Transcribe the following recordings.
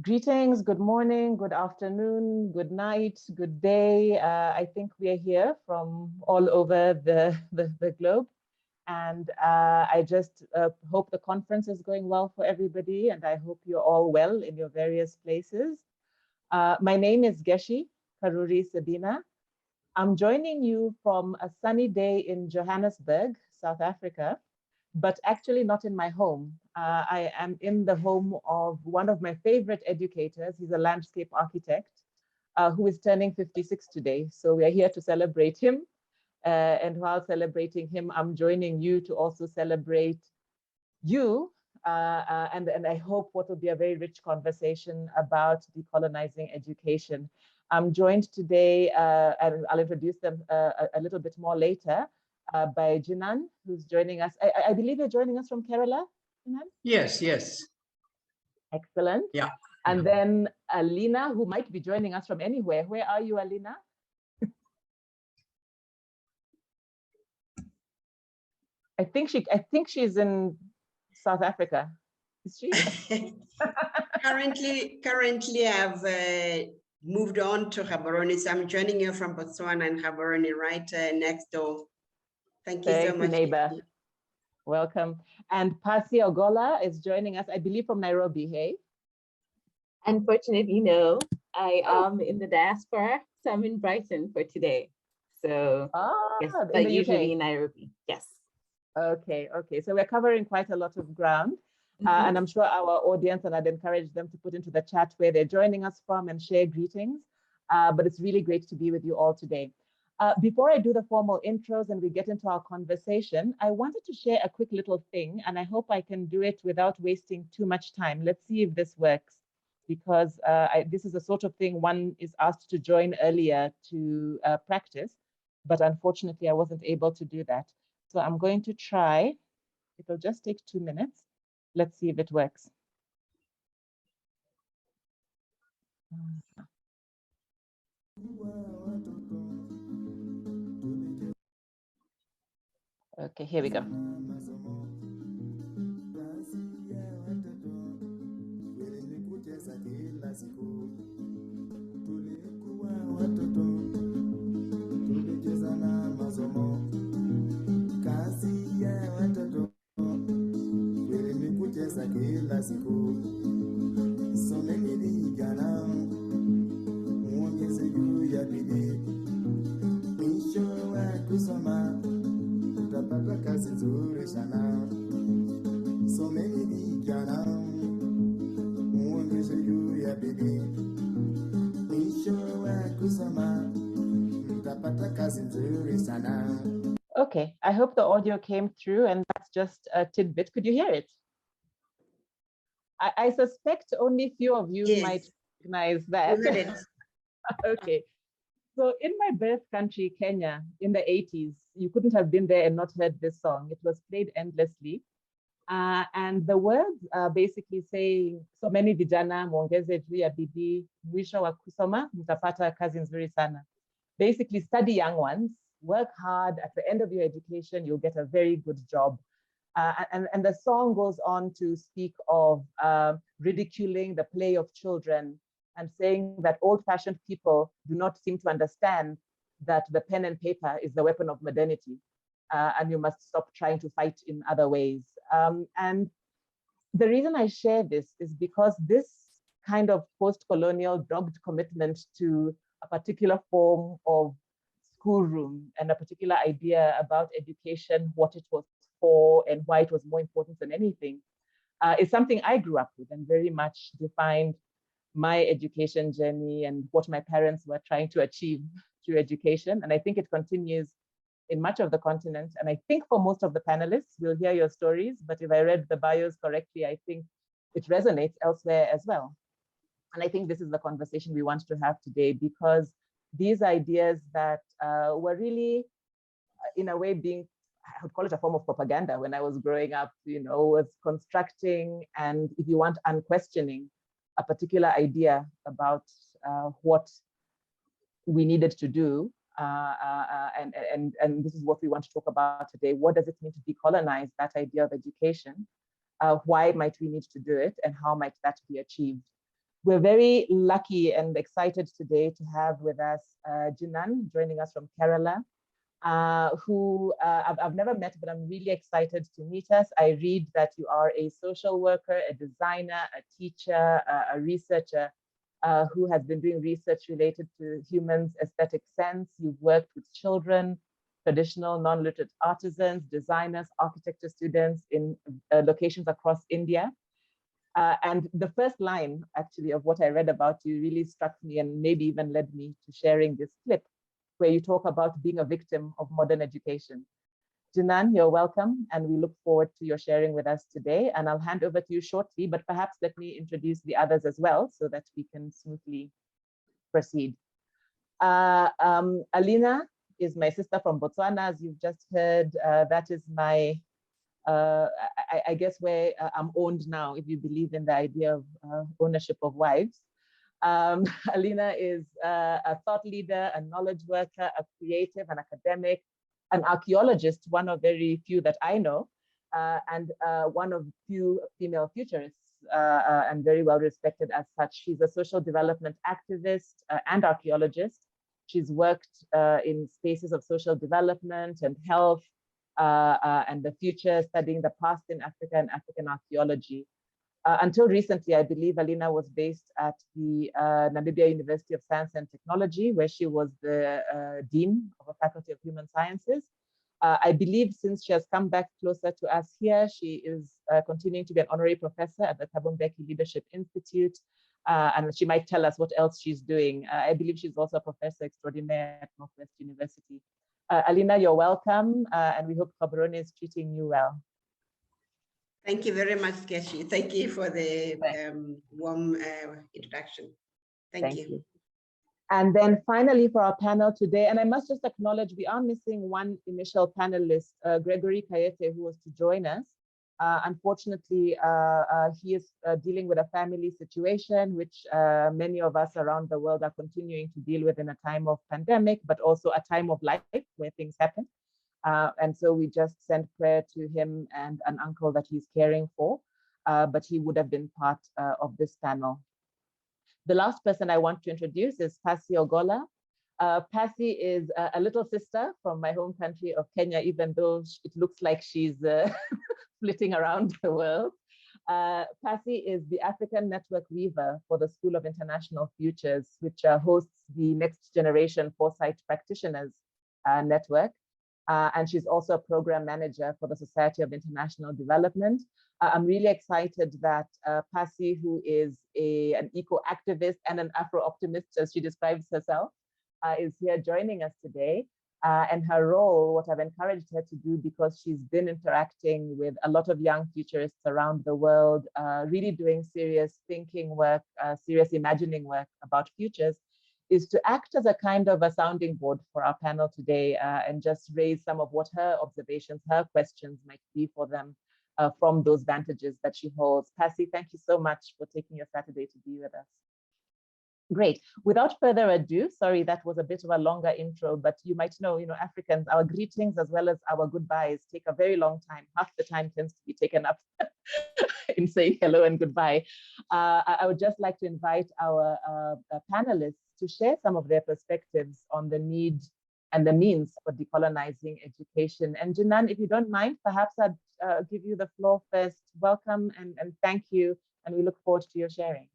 Greetings, good morning, good afternoon, good night, good day. I think we are here from all over the globe. And I just hope the conference is going well for everybody, and I hope you're all well in your various places. My name is Geshi Karuri Sabina. I'm joining you from a sunny day in Johannesburg, South Africa, but actually not in my home. I am in the home of one of my favorite educators. He's a landscape architect who is turning 56 today. So we are here to celebrate him. And while celebrating him, I'm joining you to also celebrate you. And I hope what will be a very rich conversation about decolonizing education. I'm joined today, and I'll introduce them a little bit more later, by Jinan, who's joining us. I believe you're joining us from Kerala, Jinan? Yes, yes. Excellent. Yeah. And then Alina, who might be joining us from anywhere. Where are you, Alina? I think she's in South Africa. Is she? Currently, I've moved on to Gaborone, so I'm joining you from Botswana and Gaborone, right next door. Thank you so much, neighbor. Welcome. And Passi Ogola is joining us, I believe, from Nairobi. Hey. Unfortunately, no. I am in the diaspora, so I'm in Brighton for today. So, yes, but usually in Nairobi. Yes. Okay. So we're covering quite a lot of ground. And I'm sure our audience, and I'd encourage them to put into the chat where they're joining us from and share greetings. But it's really great to be with you all today. Before I do the formal intros and we get into our conversation, I wanted to share a quick little thing, and I hope I can do it without wasting too much time. Let's see if this works, because this is the sort of thing one is asked to join earlier to practice, but unfortunately I wasn't able to do that. So I'm going to try. It'll just take 2 minutes. Let's see if it works. Okay, here we go. Okay, I hope the audio came through, and that's just a tidbit. Could you hear it? I suspect only few of you might recognize that. Okay, so in my birth country, Kenya, in the 80s, you couldn't have been there and not heard this song. It was played endlessly. And the words are basically saying, so many vijana muongeze juu ya bidii, mwisho wa kusoma mtapata kazi nzuri sana. Basically, study, young ones, work hard. At the end of your education, you'll get a very good job. And the song goes on to speak of ridiculing the play of children and saying that old-fashioned people do not seem to understand that the pen and paper is the weapon of modernity, and you must stop trying to fight in other ways. And the reason I share this is because this kind of post-colonial dogged commitment to a particular form of schoolroom and a particular idea about education, what it was for and why it was more important than anything, is something I grew up with and very much defined my education journey and what my parents were trying to achieve through education. And I think it continues in much of the continent. And I think for most of the panelists, we'll hear your stories, but if I read the bios correctly, I think it resonates elsewhere as well. And I think this is the conversation we want to have today, because these ideas that were really, in a way, being, I would call it a form of propaganda when I was growing up, was constructing and, if you want, unquestioning a particular idea about what we needed to do. And this is what we want to talk about today. What does it mean to decolonize that idea of education? Why might we need to do it, and how might that be achieved? We're very lucky and excited today to have with us Jinan joining us from Kerala, who I've never met, but I'm really excited to meet us. I read that you are a social worker, a designer, a teacher, a researcher who has been doing research related to humans' aesthetic sense. You've worked with children, traditional non-literate artisans, designers, architecture students in locations across India. And the first line, actually, of what I read about you really struck me and maybe even led me to sharing this clip, where you talk about being a victim of modern education. Jinan, you're welcome, and we look forward to your sharing with us today. And I'll hand over to you shortly, but perhaps let me introduce the others as well so that we can smoothly proceed. Alina is my sister from Botswana, as you've just heard. That is my, I guess, where I'm owned now, if you believe in the idea of ownership of wives. Alina is a thought leader, a knowledge worker, a creative, an academic, an archaeologist, one of very few that I know, and one of few female futurists, and very well respected as such. She's a social development activist and archaeologist. She's worked in spaces of social development and health and the future, studying the past in Africa and African archaeology. Until recently, I believe Alina was based at the Namibia University of Science and Technology, where she was the Dean of a Faculty of Human Sciences. I believe since she has come back closer to us here, she is continuing to be an honorary professor at the Thabo Mbeki Leadership Institute, and she might tell us what else she's doing. I believe she's also a professor extraordinaire at Northwest University. Alina, you're welcome, and we hope Gaborone is treating you well. Thank you very much, Keshi. Thank you for the warm introduction. Thank you. And then finally for our panel today, and I must just acknowledge we are missing one initial panelist, Gregory Kayete, who was to join us. Unfortunately, he is dealing with a family situation, which many of us around the world are continuing to deal with in a time of pandemic, but also a time of life where things happen. And so we just sent prayer to him and an uncle that he's caring for, but he would have been part of this panel. The last person I want to introduce is Passi Ogola. Passi is a little sister from my home country of Kenya, even though it looks like she's flitting around the world. Passi is the African Network Weaver for the School of International Futures, which hosts the Next Generation Foresight Practitioners Network. And she's also a program manager for the Society of International Development. I'm really excited that Passi, who is an eco-activist and an Afro-optimist, as she describes herself, is here joining us today. And her role, what I've encouraged her to do, because she's been interacting with a lot of young futurists around the world, really doing serious thinking work, serious imagining work about futures, is to act as a kind of a sounding board for our panel today and just raise some of what her observations, her questions might be for them from those vantages that she holds. Passi, thank you so much for taking your Saturday to be with us. Great. Without further ado, sorry, that was a bit of a longer intro, but you might know, Africans, our greetings as well as our goodbyes take a very long time. Half the time tends to be taken up in saying hello and goodbye. I would just like to invite our panelists to share some of their perspectives on the need and the means for decolonizing education. And Jinan, if you don't mind, perhaps I'd give you the floor first. Welcome and thank you. And we look forward to your sharing.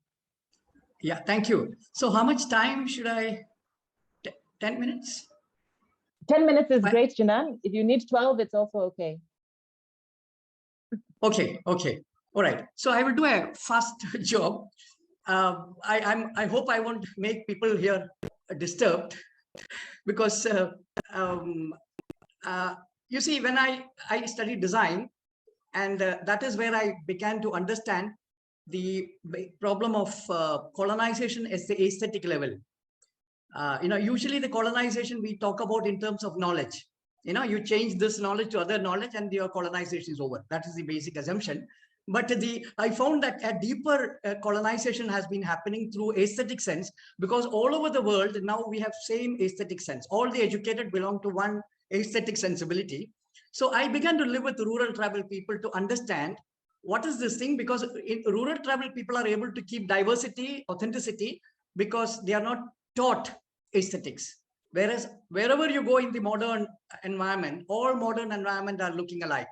Yeah, thank you. So how much time should I, 10 minutes? 10 minutes is great, Jinan. If you need 12, it's also okay. Okay. All right. So I will do a fast job. I hope I won't make people here disturbed because you see, when I studied design, and that is where I began to understand the problem of colonization at the aesthetic level. Usually the colonization we talk about in terms of knowledge. You change this knowledge to other knowledge and your colonization is over. That is the basic assumption. But I found that a deeper colonization has been happening through aesthetic sense, because all over the world now we have same aesthetic sense. All the educated belong to one aesthetic sensibility. So I began to live with rural tribal people to understand what is this thing, because in rural tribal people are able to keep diversity, authenticity, because they are not taught aesthetics. Whereas wherever you go in the modern environment, all modern environment are looking alike.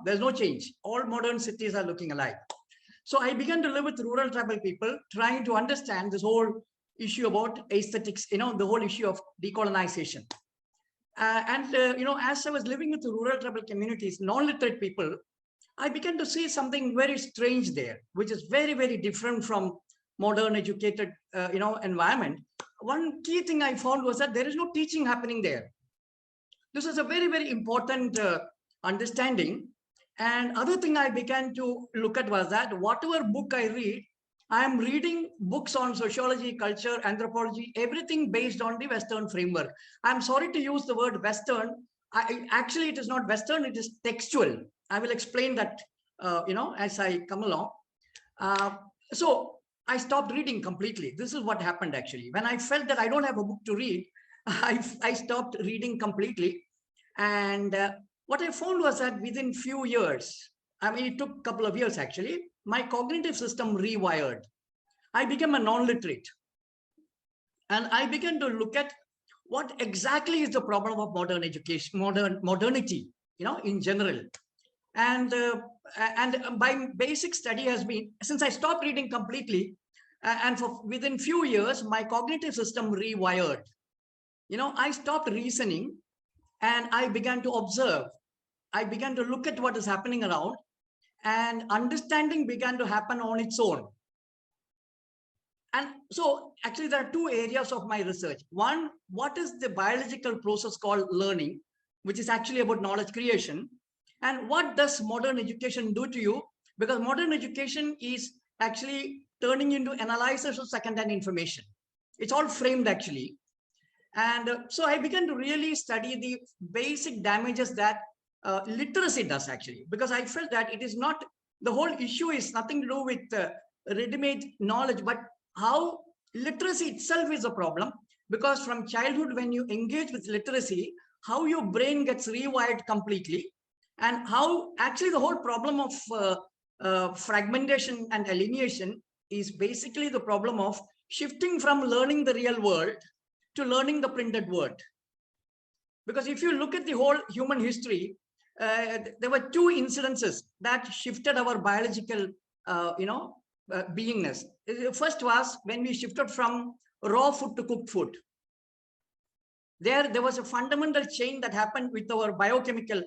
There's no change. All modern cities are looking alike. So I began to live with rural tribal people, trying to understand this whole issue about aesthetics, the whole issue of decolonization. As I was living with the rural tribal communities, non-literate people, I began to see something very strange there, which is very, very different from modern educated, environment. One key thing I found was that there is no teaching happening there. This is a very, very important understanding. And other thing I began to look at was that whatever book I read, I am reading books on sociology, culture, anthropology, everything based on the Western framework. I'm sorry to use the word Western. Actually, it is not Western, it is textual. I will explain that, as I come along. So I stopped reading completely. This is what happened actually. When I felt that I don't have a book to read, I stopped reading completely. And what I found was that within few years, it took a couple of years actually, my cognitive system rewired. I became a non-literate. And I began to look at what exactly is the problem of modern education, modernity, in general. And my basic study has been, since I stopped reading completely, and within few years, my cognitive system rewired. I stopped reasoning and I began to observe. I began to look at what is happening around, and understanding began to happen on its own. And so actually there are two areas of my research. One, what is the biological process called learning, which is actually about knowledge creation? And what does modern education do to you? Because modern education is actually turning into analysis of second-hand information. It's all framed actually. And so I began to really study the basic damages that literacy does actually, because I felt that it is not, the whole issue is nothing to do with ready-made knowledge, but how literacy itself is a problem. Because from childhood, when you engage with literacy, how your brain gets rewired completely, and how actually the whole problem of fragmentation and alienation is basically the problem of shifting from learning the real world to learning the printed word. Because if you look at the whole human history, there were two incidences that shifted our biological, beingness. The first was when we shifted from raw food to cooked food. There was a fundamental change that happened with our biochemistry,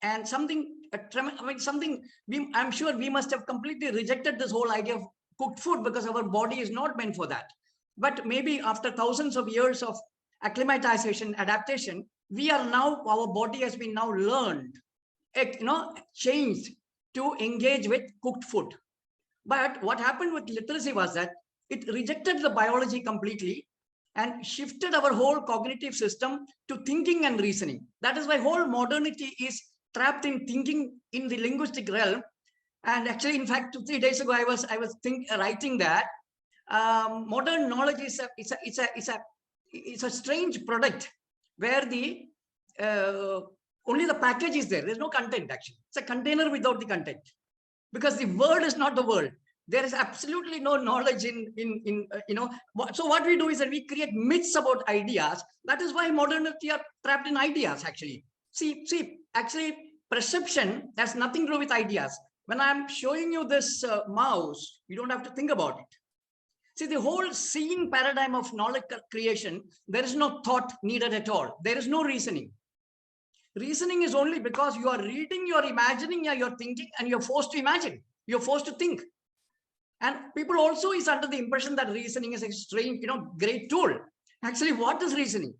and I'm sure we must have completely rejected this whole idea of cooked food because our body is not meant for that. But maybe after thousands of years of acclimatization, adaptation, we are now, our body has been now learned, changed to engage with cooked food. But what happened with literacy was that it rejected the biology completely and shifted our whole cognitive system to thinking and reasoning. That is why whole modernity is trapped in thinking in the linguistic realm. And actually, in fact, 2-3 days ago, I was writing that modern knowledge is a strange product where the only the package is there. There's no content actually. It's a container without the content, because the word is not the world. There is absolutely no knowledge in. So what we do is that we create myths about ideas. That is why modernity are trapped in ideas actually. See, actually perception has nothing to do with ideas. When I'm showing you this mouse, you don't have to think about it. See, the whole seeing paradigm of knowledge creation, there is no thought needed at all. There is no reasoning. Reasoning is only because you are reading, you are imagining, you're thinking, and you're forced to imagine. You're forced to think. And people also is under the impression that reasoning is a strange, great tool. Actually, what is reasoning?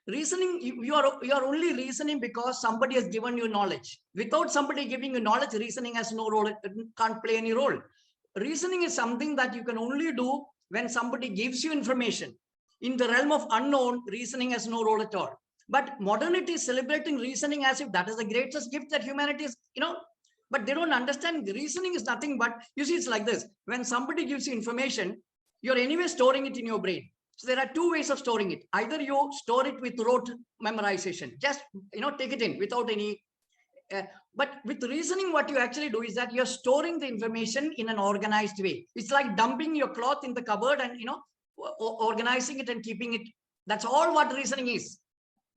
Reasoning, you are only reasoning because somebody has given you knowledge. Without somebody giving you knowledge, reasoning has no role, it can't play any role. Reasoning is something that you can only do when somebody gives you information. In the realm of unknown, reasoning has no role at all. But modernity is celebrating reasoning as if that is the greatest gift that humanity is, but they don't understand the reasoning is nothing but, you see, it's like this. When somebody gives you information, you're anyway storing it in your brain. So there are two ways of storing it. Either you store it with rote memorization, just, take it in without any, but with reasoning, what you actually do is that you're storing the information in an organized way. It's like dumping your cloth in the cupboard and, organizing it and keeping it. That's all what reasoning is.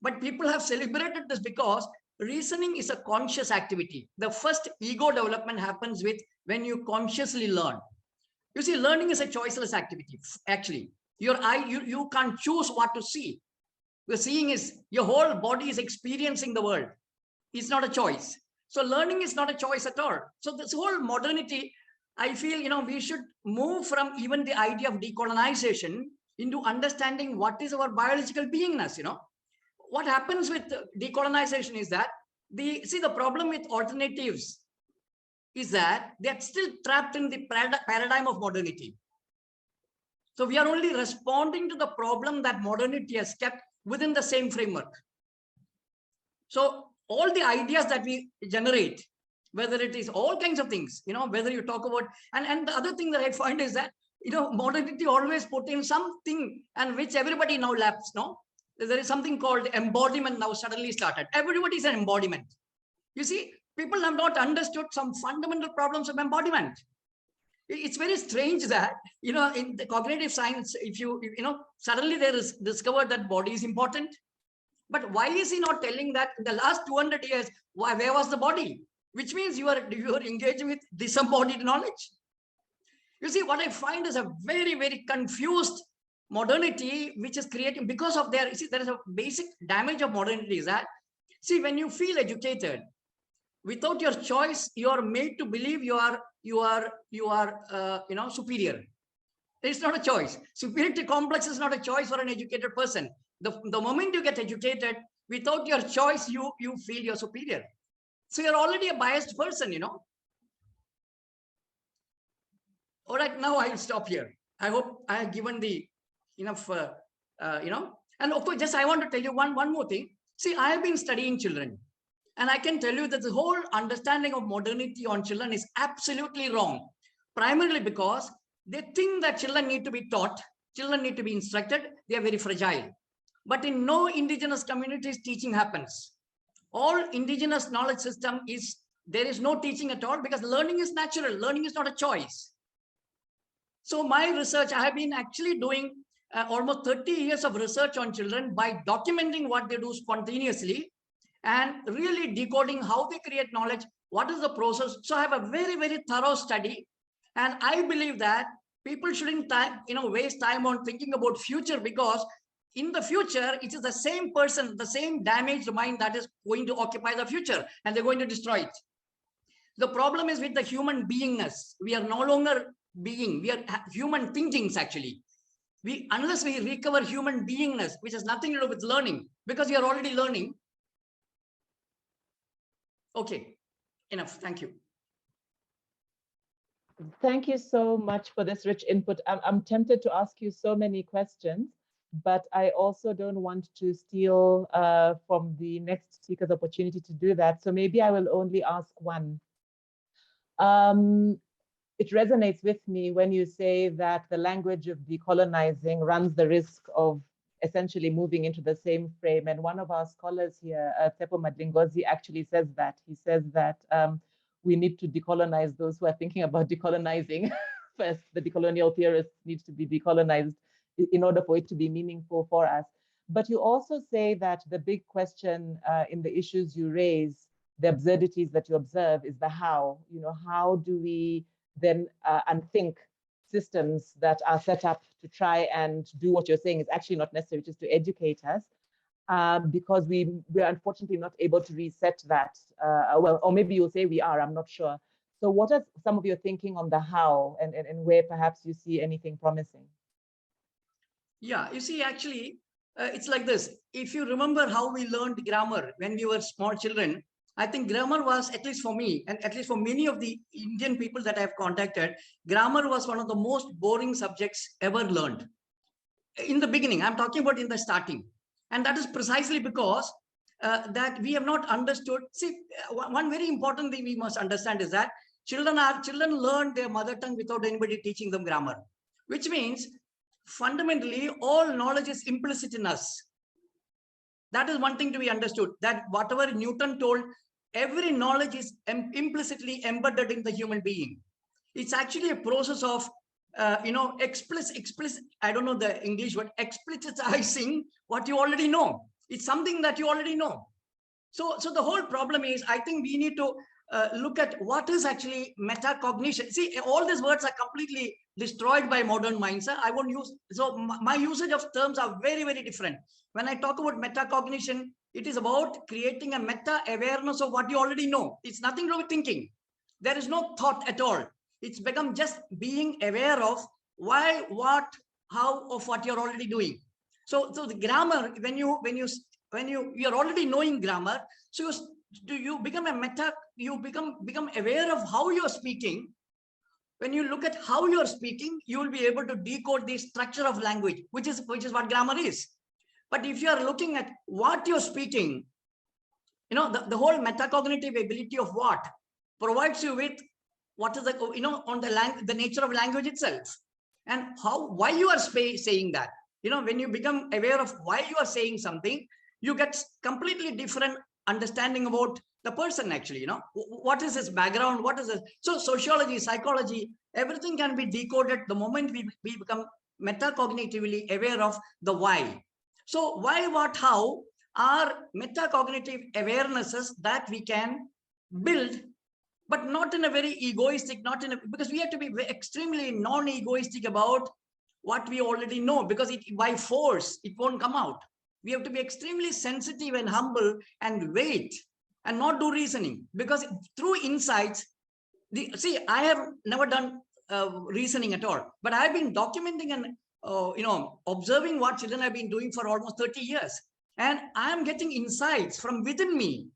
But people have celebrated this because reasoning is a conscious activity. The first ego development happens when you consciously learn. You see, learning is a choiceless activity. Actually, you can't choose what to see. The seeing is your whole body is experiencing the world. It's not a choice. So learning is not a choice at all. So this whole modernity, I feel, we should move from even the idea of decolonization into understanding what is our biological beingness. What happens with decolonization is that the problem with alternatives is that they're still trapped in the paradigm of modernity. So we are only responding to the problem that modernity has kept within the same framework. So all the ideas that we generate, whether it is all kinds of things, whether you talk about, and the other thing that I find is that, modernity always put in something and which everybody now laps, no? There is something called embodiment now suddenly started. Everybody is an embodiment. You see, people have not understood some fundamental problems of embodiment. It's very strange that, in the cognitive science, if suddenly there is discovered that body is important. But why is he not telling that in the last 200 years, where was the body? Which means you are engaging with disembodied knowledge. You see, what I find is a very, very confused modernity, which is creating because of there is a basic damage of modernity is that, see, when you feel educated, without your choice, you are made to believe you are superior. It's not a choice. Superiority complex is not a choice for an educated person. The moment you get educated, without your choice, you feel you're superior. So you're already a biased person, All right, now I'll stop here. I hope I have given the enough, and of course, just I want to tell you one more thing. See, I have been studying children, and I can tell you that the whole understanding of modernity on children is absolutely wrong, primarily because they think that children need to be taught, children need to be instructed, they are very fragile. But in no indigenous communities, teaching happens. All indigenous knowledge system there is no teaching at all because learning is natural, learning is not a choice. So my research, I have been actually doing almost 30 years of research on children by documenting what they do spontaneously and really decoding how they create knowledge, what is the process. So I have a very, very thorough study. And I believe that people shouldn't waste time on thinking about future, because in the future, it is the same person, the same damaged mind that is going to occupy the future, and they're going to destroy it. The problem is with the human beingness. We are no longer being, we are human thinkings actually. Unless we recover human beingness, which has nothing to do with learning, because you are already learning. Okay, enough. Thank you. Thank you so much for this rich input. I'm tempted to ask you so many questions, but I also don't want to steal from the next speaker's opportunity to do that. So maybe I will only ask one. It resonates with me when you say that the language of decolonizing runs the risk of essentially moving into the same frame. And one of our scholars here, Tsepo Madlingozi, actually says that. He says that we need to decolonize those who are thinking about decolonizing. First, the decolonial theorists need to be decolonized in order for it to be meaningful for us. But you also say that the big question in the issues you raise, the absurdities that you observe, is the how. How do we then unthink systems that are set up to try and do what you're saying is actually not necessary, just to educate us, because we're unfortunately not able to reset that. Or maybe you'll say we are, I'm not sure. So what is some of your thinking on the how, and where perhaps you see anything promising? Yeah, you see, actually, it's like this. If you remember how we learned grammar when we were small children, I think grammar was, at least for me, and at least for many of the Indian people that I've contacted, grammar was one of the most boring subjects ever learned. In the beginning, I'm talking about in the starting. And that is precisely because that we have not understood. See, one very important thing we must understand is that children learn their mother tongue without anybody teaching them grammar, which means fundamentally all knowledge is implicit in us. That is one thing to be understood, that whatever Newton told, every knowledge is implicitly embedded in the human being. It's actually a process of, explicit, I don't know the English word, explicitizing what you already know. It's something that you already know. So the whole problem is, I think we need to look at what is actually metacognition. See, all these words are completely destroyed by modern minds. I won't use, so my usage of terms are very, very different. When I talk about metacognition, it is about creating a meta-awareness of what you already know. It's nothing to do with thinking. There is no thought at all. It's become just being aware of why, what, how of what you're already doing. So the grammar, when you're already knowing grammar, so you become a meta, you become aware of how you're speaking. When you look at how you're speaking, you will be able to decode the structure of language, which is what grammar is. But if you are looking at what you're speaking, the whole metacognitive ability of what provides you with what is on the nature of language itself, and why you are saying that. When you become aware of why you are saying something, you get completely different understanding about the person actually. What is his background, what is it? So sociology, psychology, everything can be decoded the moment we become metacognitively aware of the why. So why, what, how are metacognitive awarenesses that we can build, but not in a very egoistic, because we have to be extremely non-egoistic about what we already know, because by force, it won't come out. We have to be extremely sensitive and humble and wait and not do reasoning, because through insights, I have never done reasoning at all, but I've been documenting and observing what children have been doing for almost 30 years. And I'm getting insights from within me.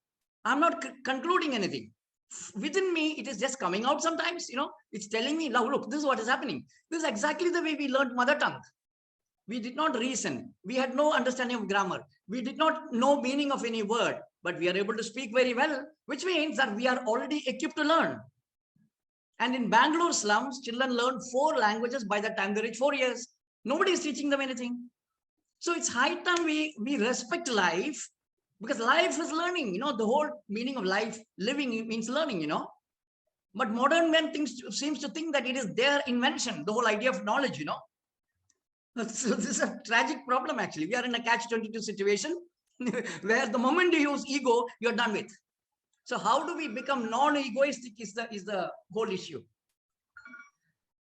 I'm not concluding anything. Within me, it is just coming out sometimes, it's telling me, now look, this is what is happening. This is exactly the way we learned mother tongue. We did not reason. We had no understanding of grammar. We did not know meaning of any word, but we are able to speak very well, which means that we are already equipped to learn. And in Bangalore slums, children learn 4 languages by the time they reach 4 years. Nobody is teaching them anything. So it's high time we respect life, because life is learning. The whole meaning of life, living means learning, But modern men seems to think that it is their invention, the whole idea of knowledge, So this is a tragic problem, actually. We are in a catch-22 situation where the moment you use ego, you're done with. So how do we become non-egoistic is the whole issue.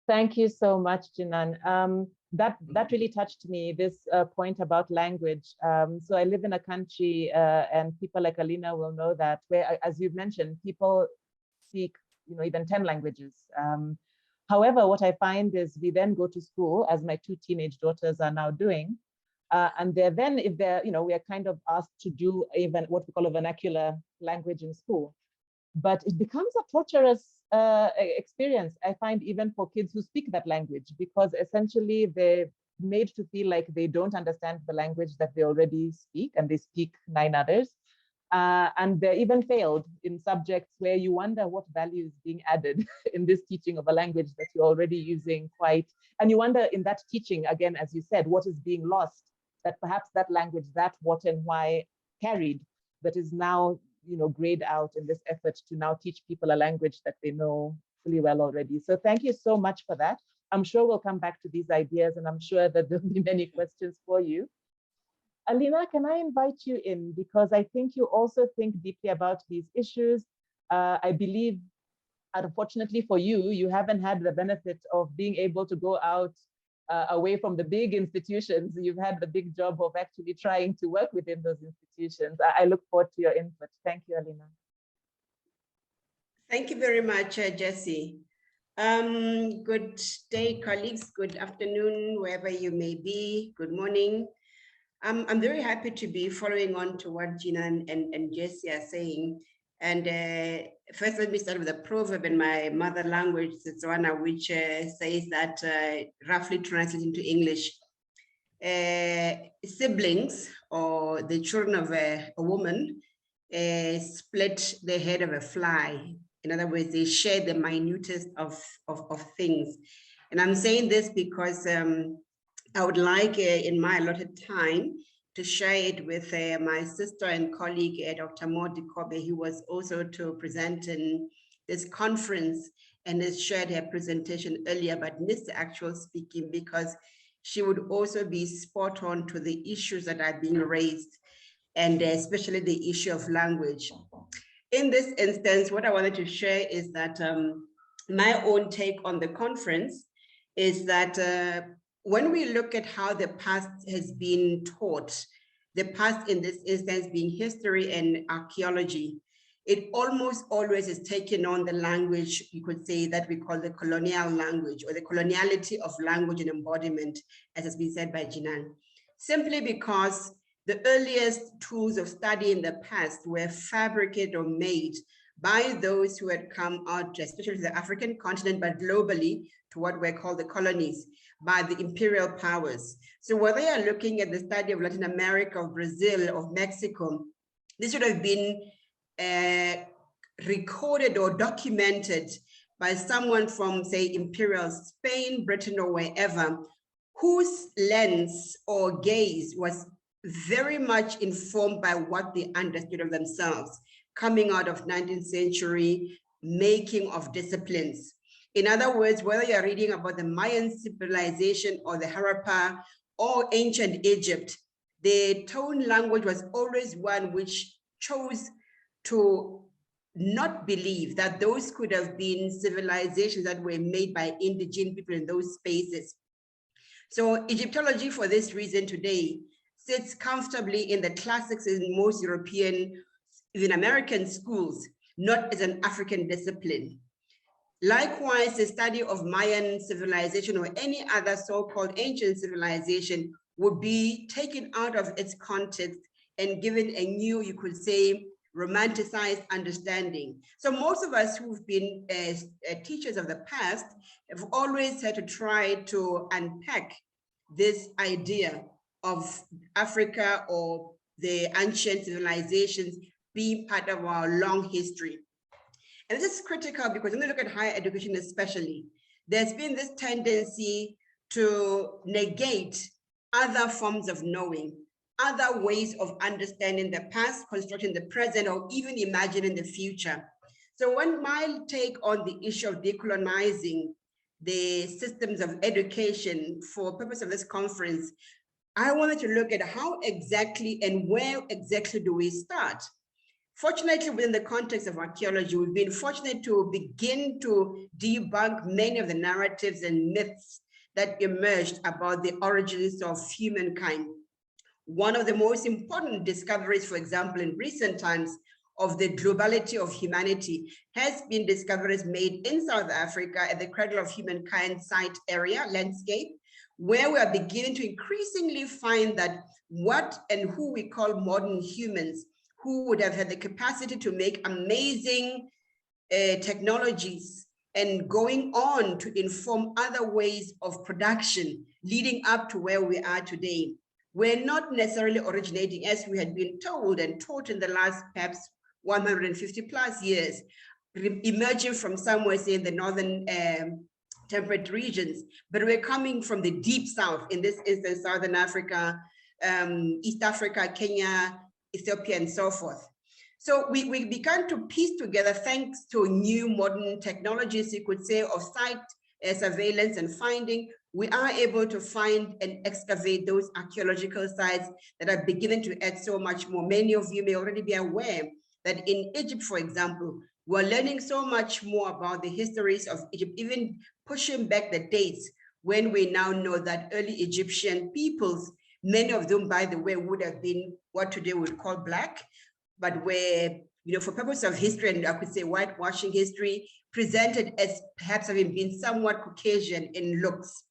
Thank you so much, Jinan. That really touched me, this point about language. So I live in a country and people like Alina will know that, where, as you've mentioned, people speak even 10 languages. However, what I find is we then go to school, as my 2 teenage daughters are now doing, and we are kind of asked to do even what we call a vernacular language in school. But it becomes a torturous experience, I find, even for kids who speak that language, because essentially they're made to feel like they don't understand the language that they already speak, and they speak 9 others. And they're even failed in subjects where you wonder what value is being added in this teaching of a language that you're already using quite. And you wonder in that teaching, again, as you said, what is being lost, that perhaps that language, that what and why carried, that is now grayed out in this effort to now teach people a language that they know fully well already. So thank you so much for that. I'm sure we'll come back to these ideas, and I'm sure that there'll be many questions for you. Alina, can I invite you in? Because I think you also think deeply about these issues. I believe, unfortunately for you, you haven't had the benefit of being able to go out away from the big institutions. You've had the big job of actually trying to work within those institutions. I look forward to your input. Thank you, Alina. Thank you very much, Jessie. Good day, colleagues. Good afternoon, wherever you may be. Good morning. I'm very happy to be following on to what Gina and Jessie are saying. And first, let me start with a proverb in my mother language, Setswana, which says that roughly translated into English, siblings or the children of a woman split the head of a fly. In other words, they share the minutest of things. And I'm saying this because I would like in my allotted time to share it with my sister and colleague, Dr. Decolonising, who was also to present in this conference and has shared her presentation earlier, but missed the actual speaking because she would also be spot on to the issues that are being raised, and especially the issue of language. In this instance, what I wanted to share is that my own take on the conference is that when we look at how the past has been taught, the past in this instance being history and archaeology, it almost always is taken on the language, you could say, that we call the colonial language, or the coloniality of language and embodiment, as has been said by Jinan, simply because the earliest tools of study in the past were fabricated or made by those who had come out, especially to the African continent, but globally to what were called the colonies, by the imperial powers. So whether you're looking at the study of Latin America, of Brazil, of Mexico, this would have been recorded or documented by someone from, say, imperial Spain, Britain, or wherever, whose lens or gaze was very much informed by what they understood of themselves, coming out of 19th century making of disciplines. In other words, whether you're reading about the Mayan civilization or the Harappa or ancient Egypt, the tone language was always one which chose to not believe that those could have been civilizations that were made by indigenous people in those spaces. So Egyptology, for this reason today, sits comfortably in the classics in most European, even American schools, not as an African discipline. Likewise, the study of Mayan civilization or any other so-called ancient civilization would be taken out of its context and given a new, you could say, romanticized understanding. So most of us who've been teachers of the past have always had to try to unpack this idea of Africa or the ancient civilizations being part of our long history. And this is critical because when you look at higher education especially, there's been this tendency to negate other forms of knowing, other ways of understanding the past, constructing the present, or even imagining the future. So when my take on the issue of decolonizing the systems of education for purpose of this conference, I wanted to look at how exactly and where exactly do we start. Fortunately, within the context of archaeology, we've been fortunate to begin to debunk many of the narratives and myths that emerged about the origins of humankind. One of the most important discoveries, for example, in recent times of the globality of humanity has been discoveries made in South Africa at the Cradle of Humankind site area landscape, where we are beginning to increasingly find that what and who we call modern humans, who would have had the capacity to make amazing technologies and going on to inform other ways of production leading up to where we are today. We're not necessarily originating as we had been told and taught in the last perhaps 150 plus years, emerging from somewhere, say in the northern temperate regions, but we're coming from the deep south, in this instance, Southern Africa, East Africa, Kenya, Ethiopia, and so forth. So we began to piece together, thanks to new modern technologies, you could say, of site surveillance and finding, we are able to find and excavate those archaeological sites that are beginning to add so much more. Many of you may already be aware that in Egypt, for example, we're learning so much more about the histories of Egypt, even pushing back the dates when we now know that early Egyptian peoples, many of them, by the way, would have been what today we would call Black, but were, you know, for purpose of history, and I could say whitewashing history, presented as perhaps having been somewhat Caucasian in looks.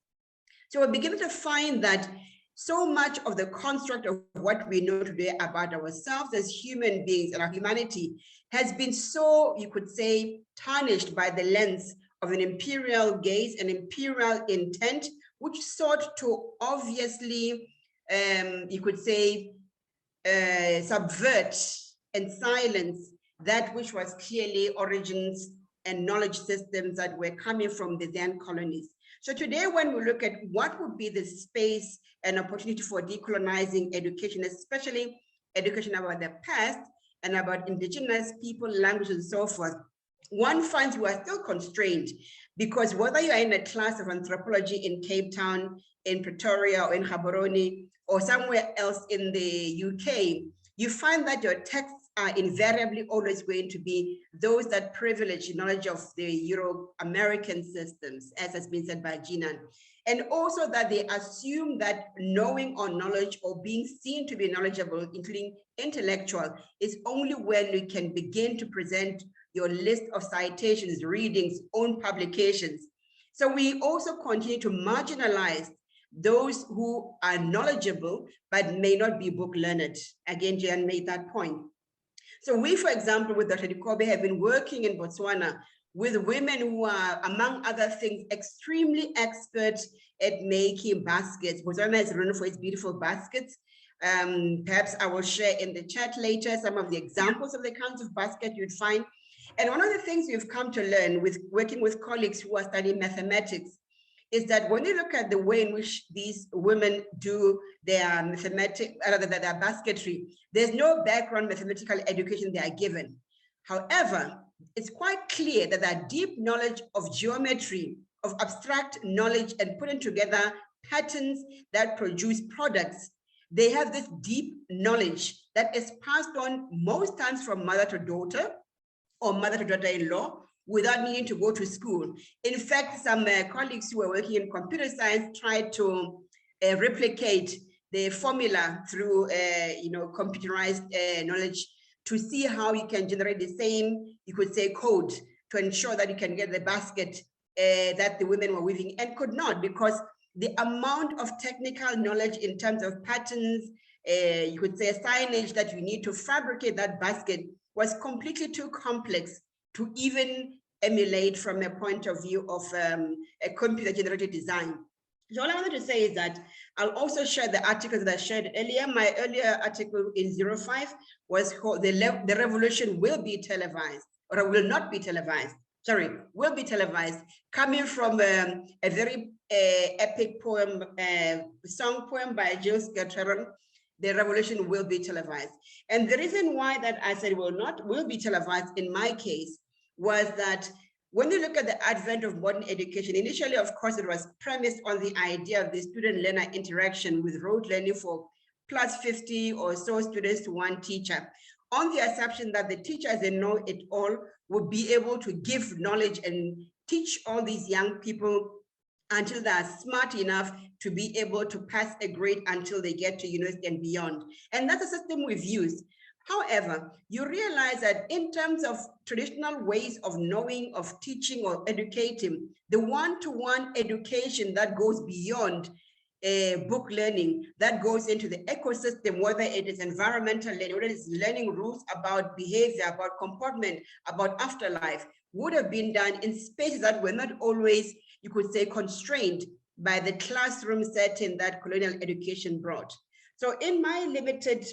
So we're beginning to find that so much of the construct of what we know today about ourselves as human beings and our humanity has been so, you could say, tarnished by the lens of an imperial gaze, an imperial intent, which sought to obviously you could say, subvert and silence that which was clearly origins and knowledge systems that were coming from the then colonies. So today, when we look at what would be the space and opportunity for decolonizing education, especially education about the past and about indigenous people, language, and so forth, one finds we are still constrained, because whether you are in a class of anthropology in Cape Town, in Pretoria, or in Gaborone, or somewhere else in the UK, you find that your texts are invariably always going to be those that privilege knowledge of the Euro-American systems, as has been said by Jinan. And also that they assume that knowing or knowledge or being seen to be knowledgeable, including intellectual, is only when you can begin to present your list of citations, readings, own publications. So we also continue to marginalize those who are knowledgeable, but may not be book learned. Again, Jan made that point. So we, for example, with Dr. Segobye, have been working in Botswana with women who are, among other things, extremely expert at making baskets. Botswana is known for its beautiful baskets. Perhaps I will share in the chat later some of the examples of the kinds of basket you'd find. And one of the things we've come to learn with working with colleagues who are studying mathematics is that when you look at the way in which these women do their their basketry, there's no background mathematical education they are given. However, it's quite clear that that deep knowledge of geometry, of abstract knowledge, and putting together patterns that produce products, they have this deep knowledge that is passed on most times from mother to daughter or mother to daughter-in-law, without needing to go to school. In fact, some colleagues who are working in computer science tried to replicate the formula through computerized knowledge to see how you can generate the same, you could say, code to ensure that you can get the basket that the women were weaving, and could not, because the amount of technical knowledge in terms of patterns, you could say signage that you need to fabricate that basket was completely too complex to even emulate from a point of view of a computer-generated design. So all I wanted to say is that I'll also share the articles that I shared earlier. My earlier article in 05 was called The Revolution Will Be Televised, or will not be televised. Sorry, will be televised, coming from a very epic poem, song poem by Jules Gertrude, The Revolution Will Be Televised. And the reason why that I said will be televised in my case was that when you look at the advent of modern education, initially, of course, it was premised on the idea of the student-learner interaction with rote learning for plus 50 or so students to one teacher, on the assumption that the teacher as a know-it-all would be able to give knowledge and teach all these young people until they are smart enough to be able to pass a grade until they get to university and beyond. And that's a system we've used. However, you realize that in terms of traditional ways of knowing, of teaching or educating, the one-to-one education that goes beyond book learning, that goes into the ecosystem, whether it is environmental learning, whether it's learning rules about behavior, about comportment, about afterlife, would have been done in spaces that were not always, you could say, constrained by the classroom setting that colonial education brought. So in my limited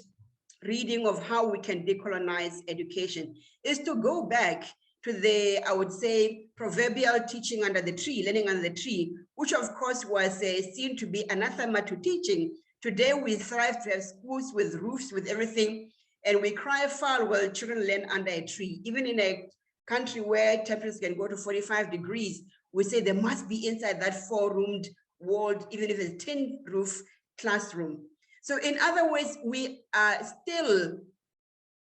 reading of how we can decolonize education is to go back to the, I would say, proverbial teaching under the tree, learning under the tree, which of course was seen to be anathema to teaching. Today we thrive to have schools with roofs, with everything, and we cry foul while children learn under a tree. Even in a country where temperatures can go to 45 degrees, we say there must be inside that four-roomed walled, even if it's a tin roof classroom. So in other words, we are still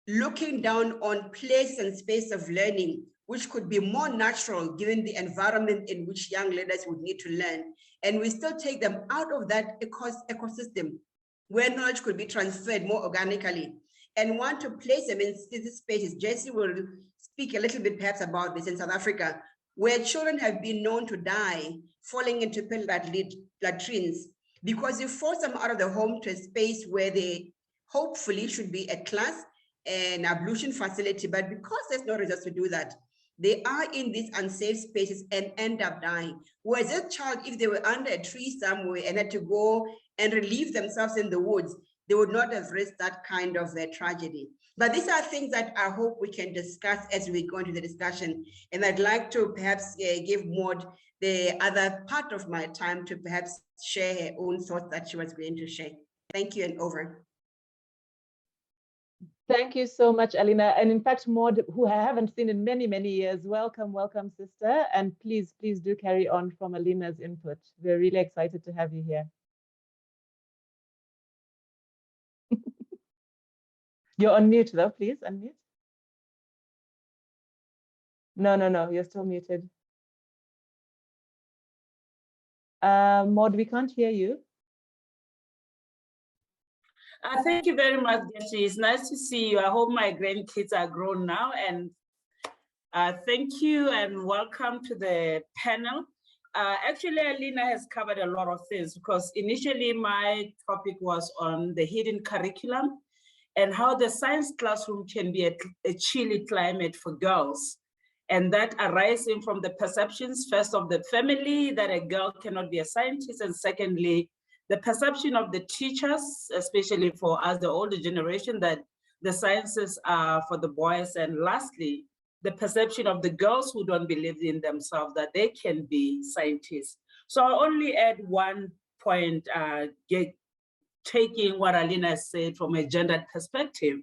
looking down on place and space of learning, which could be more natural given the environment in which young learners would need to learn. And we still take them out of that ecosystem where knowledge could be transferred more organically and want to place them in these spaces. Jesse will speak a little bit perhaps about this in South Africa, where children have been known to die falling into latrines because you force them out of the home to a space where they hopefully should be a class, an ablution facility, but because there's no resource to do that, they are in these unsafe spaces and end up dying. Whereas a child, if they were under a tree somewhere and had to go and relieve themselves in the woods, they would not have risked that kind of tragedy. But these are things that I hope we can discuss as we go into the discussion. And I'd like to perhaps give Maud the other part of my time to perhaps share her own thoughts that she was going to share. Thank you, and over. Thank you so much, Alina. And in fact, Maud, who I haven't seen in many, many years, welcome, welcome, sister. And please, please do carry on from Alina's input. We're really excited to have you here. You're on mute though, please unmute. No, you're still muted. Maud, we can't hear you. Thank you very much, Getty. It's nice to see you. I hope my grandkids are grown now. And thank you and welcome to the panel. Actually, Alina has covered a lot of things because initially my topic was on the hidden curriculum and how the science classroom can be a chilly climate for girls. And that arising from the perceptions, first of the family, that a girl cannot be a scientist, and secondly, the perception of the teachers, especially for us, the older generation, that the sciences are for the boys. And lastly, the perception of the girls who don't believe in themselves that they can be scientists. So I'll only add one point, taking what Alina said from a gendered perspective,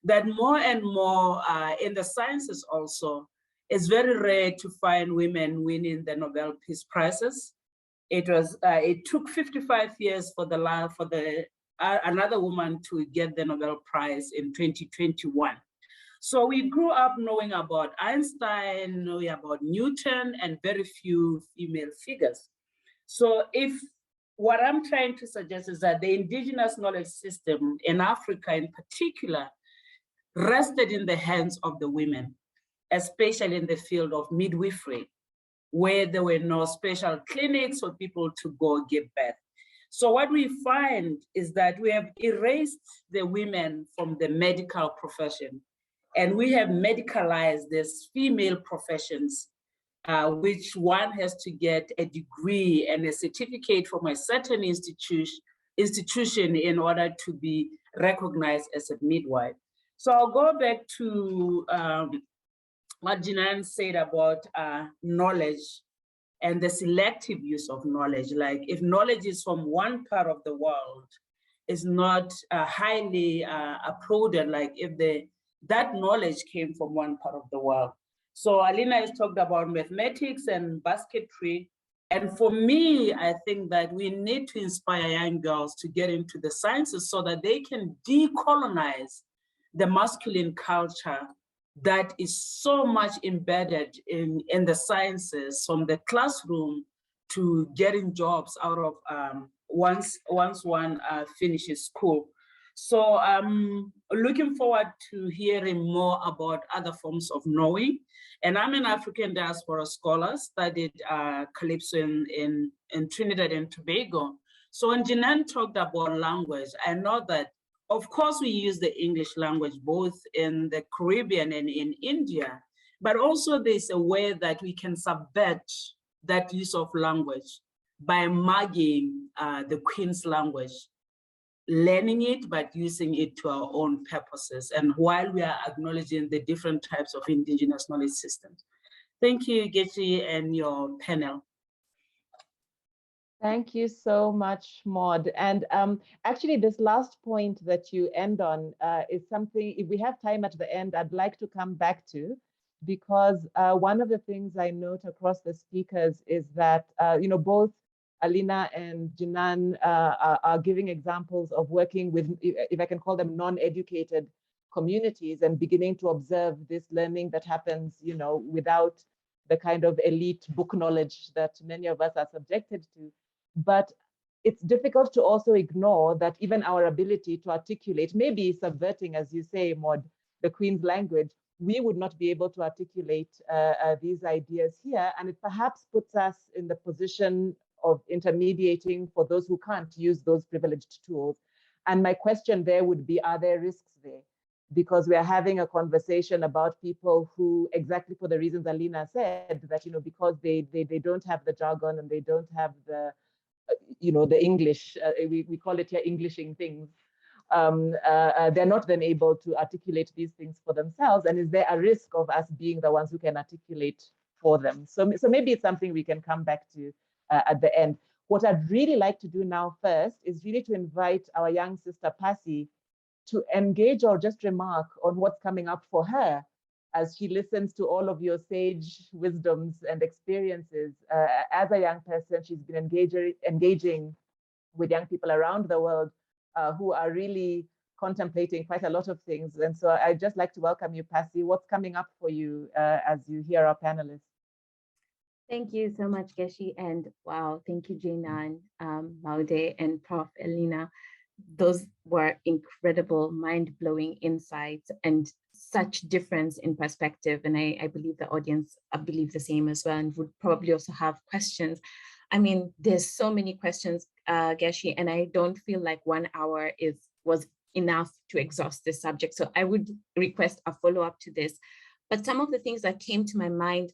that more and more in the sciences also, it's very rare to find women winning the Nobel Peace Prizes. It took 55 years for another woman to get the Nobel Prize in 2021. So we grew up knowing about Einstein, knowing about Newton, and very few female figures. So what I'm trying to suggest is that the indigenous knowledge system in Africa in particular rested in the hands of the women, especially in the field of midwifery, where there were no special clinics for people to go give birth. So what we find is that we have erased the women from the medical profession, and we have medicalized these female professions, which one has to get a degree and a certificate from a certain institution in order to be recognized as a midwife. So I'll go back to what Jinan said about knowledge and the selective use of knowledge. Like if knowledge is from one part of the world, it's not highly applauded, like if that knowledge came from one part of the world. So Alina has talked about mathematics and basketry. And for me, I think that we need to inspire young girls to get into the sciences so that they can decolonize the masculine culture that is so much embedded in the sciences, from the classroom to getting jobs out of once one finishes school. So I'm looking forward to hearing more about other forms of knowing. And I'm an African diaspora scholar, studied Calypso in Trinidad and Tobago. So when Jinan talked about language, I know that of course, we use the English language both in the Caribbean and in India, but also there's a way that we can subvert that use of language by mugging the Queen's language, learning it, but using it to our own purposes, and while we are acknowledging the different types of indigenous knowledge systems. Thank you, Getty, and your panel. Thank you so much, Maud. And actually, this last point that you end on is something, if we have time at the end, I'd like to come back to, because one of the things I note across the speakers is that, both Alina and Jinan are giving examples of working with, if I can call them, non-educated communities and beginning to observe this learning that happens, without the kind of elite book knowledge that many of us are subjected to. But it's difficult to also ignore that even our ability to articulate, maybe subverting, as you say, Maud, the Queen's language, we would not be able to articulate these ideas here. And it perhaps puts us in the position of intermediating for those who can't use those privileged tools. And my question there would be, are there risks there? because we are having a conversation about people who, exactly for the reasons Alina said, that, because they don't have the jargon and they don't have the, the English, we call it here Englishing things. They're not then able to articulate these things for themselves. And is there a risk of us being the ones who can articulate for them? So maybe it's something we can come back to at the end. What I'd really like to do now first is really to invite our young sister Passi to engage or just remark on what's coming up for her as she listens to all of your sage wisdoms and experiences. As a young person, she's been engaging with young people around the world who are really contemplating quite a lot of things. And so I'd just like to welcome you, Passi. What's coming up for you as you hear our panelists? Thank you so much, Geshi. And wow, thank you, Jinan, Maude, and Prof. Alina. Those were incredible, mind-blowing insights and such difference in perspective. And I believe the audience believe the same as well, and would probably also have questions. I mean, there's so many questions, Geshi, and I don't feel like 1 hour was enough to exhaust this subject. So I would request a follow-up to this. But some of the things that came to my mind,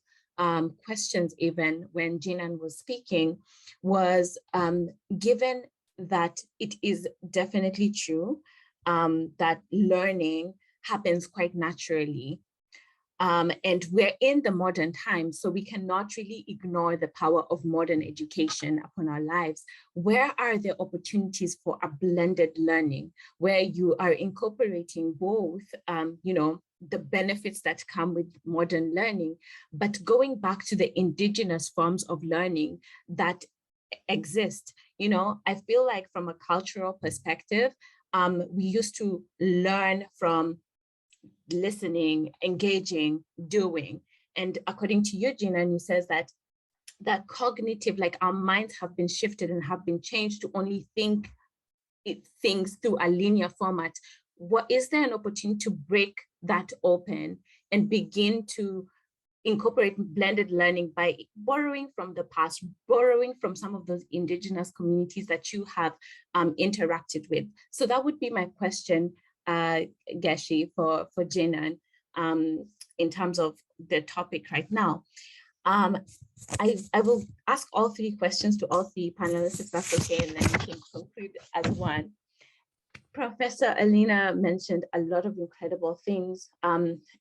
questions even when Jinan was speaking, was given that it is definitely true that learning happens quite naturally. And we're in the modern times, so we cannot really ignore the power of modern education upon our lives. Where are the opportunities for a blended learning, where you are incorporating both, the benefits that come with modern learning, but going back to the indigenous forms of learning that exist? I feel like from a cultural perspective, we used to learn from listening, engaging, doing. And according to Eugene, and he says that cognitive, like our minds have been shifted and have been changed to only think things through a linear format. Is there an opportunity to break that open and begin to incorporate blended learning by borrowing from the past, borrowing from some of those indigenous communities that you have interacted with? So that would be my question, Geshi, for Jinan, in terms of the topic right now. I will ask all three questions to all three panelists, if that's okay, and then we can conclude as one. Professor Alina mentioned a lot of incredible things,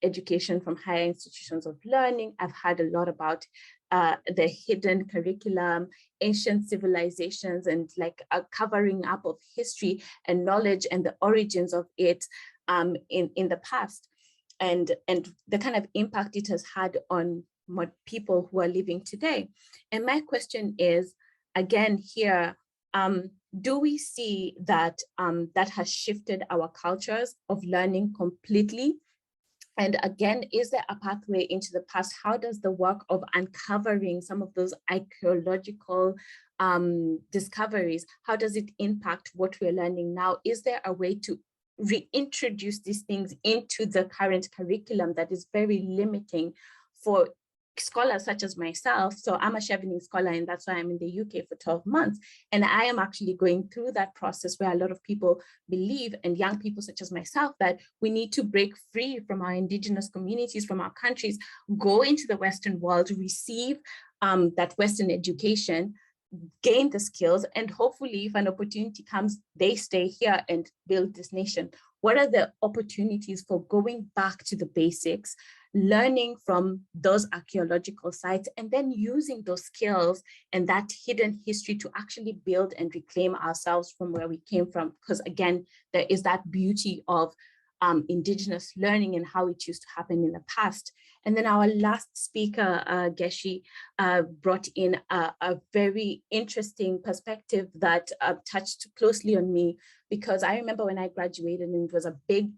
education from higher institutions of learning. I've heard a lot about the hidden curriculum, ancient civilizations, and like a covering up of history and knowledge and the origins of it in the past, and the kind of impact it has had on people who are living today. And my question is, again here, do we see that that has shifted our cultures of learning completely? And again, is there a pathway into the past? How does the work of uncovering some of those archaeological discoveries, how does it impact what we're learning now? Is there a way to reintroduce these things into the current curriculum that is very limiting for scholars such as myself? So I'm a Chevening scholar, and that's why I'm in the UK for 12 months. And I am actually going through that process where a lot of people believe, and young people such as myself, that we need to break free from our indigenous communities, from our countries, go into the Western world, receive that Western education, gain the skills, and hopefully if an opportunity comes, they stay here and build this nation. What are the opportunities for going back to the basics, learning from those archaeological sites, and then using those skills and that hidden history to actually build and reclaim ourselves from where we came from? Because again, there is that beauty of indigenous learning and how it used to happen in the past. And then our last speaker, Geshi, brought in a very interesting perspective that touched closely on me, because I remember when I graduated, and it was a big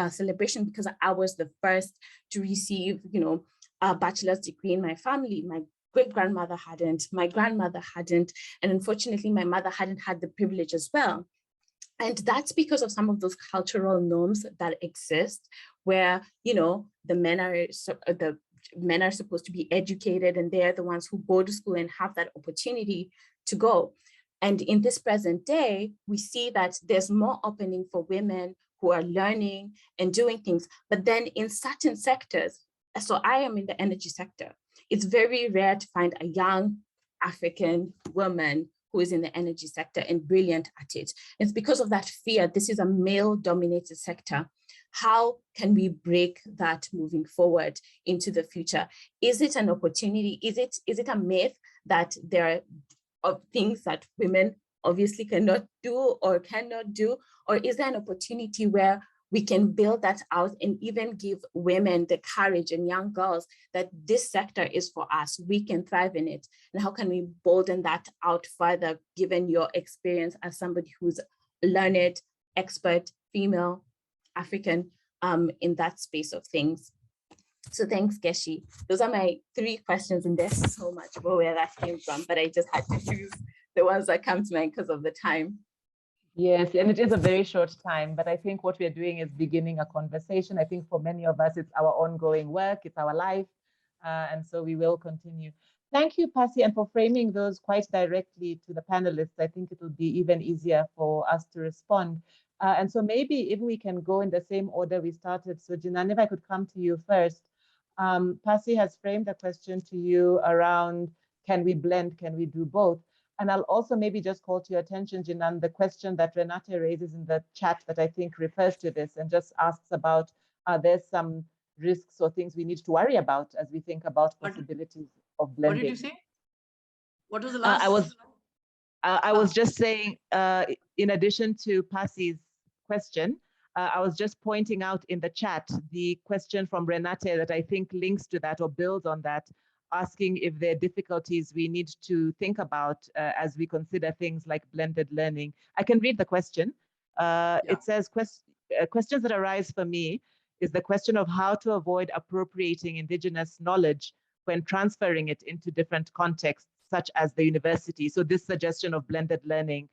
celebration because I was the first to receive, a bachelor's degree in my family. My great-grandmother hadn't, my grandmother hadn't, and unfortunately my mother hadn't had the privilege as well. And that's because of some of those cultural norms that exist, where, the men are supposed to be educated, and they're the ones who go to school and have that opportunity to go. And in this present day, we see that there's more opening for women who are learning and doing things. But then in certain sectors, so I am in the energy sector, it's very rare to find a young African woman who is in the energy sector and brilliant at it. It's because of that fear. This is a male-dominated sector. How can we break that moving forward into the future? Is it an opportunity? Is it a myth that there are things that women obviously cannot do or cannot do? Or is there an opportunity where we can build that out and even give women the courage and young girls that this sector is for us, we can thrive in it? And how can we bolden that out further, given your experience as somebody who's learned, expert, female, African, in that space of things? So thanks, Geshi. Those are my 3 questions, and there's so much more where that came from, but I just had to choose the ones that come to mind because of the time. Yes, and it is a very short time, but I think what we're doing is beginning a conversation. I think for many of us, it's our ongoing work, it's our life, and so we will continue. Thank you, Passi, and for framing those quite directly to the panelists. I think it will be even easier for us to respond. And so maybe if we can go in the same order we started. So Jinan, if I could come to you first. Passi has framed a question to you around, can we blend, can we do both? And I'll also maybe just call to your attention, Jinan, the question that Renate raises in the chat that I think refers to this and just asks about, are there some risks or things we need to worry about as we think about possibilities of blending? What did you say? What was the last? I was just saying, in addition to Passi's question, I was just pointing out in the chat the question from Renate that I think links to that or builds on that, asking if there are difficulties we need to think about as we consider things like blended learning. I can read the question. It says, questions that arise for me is the question of how to avoid appropriating Indigenous knowledge when transferring it into different contexts, such as the university. So this suggestion of blended learning.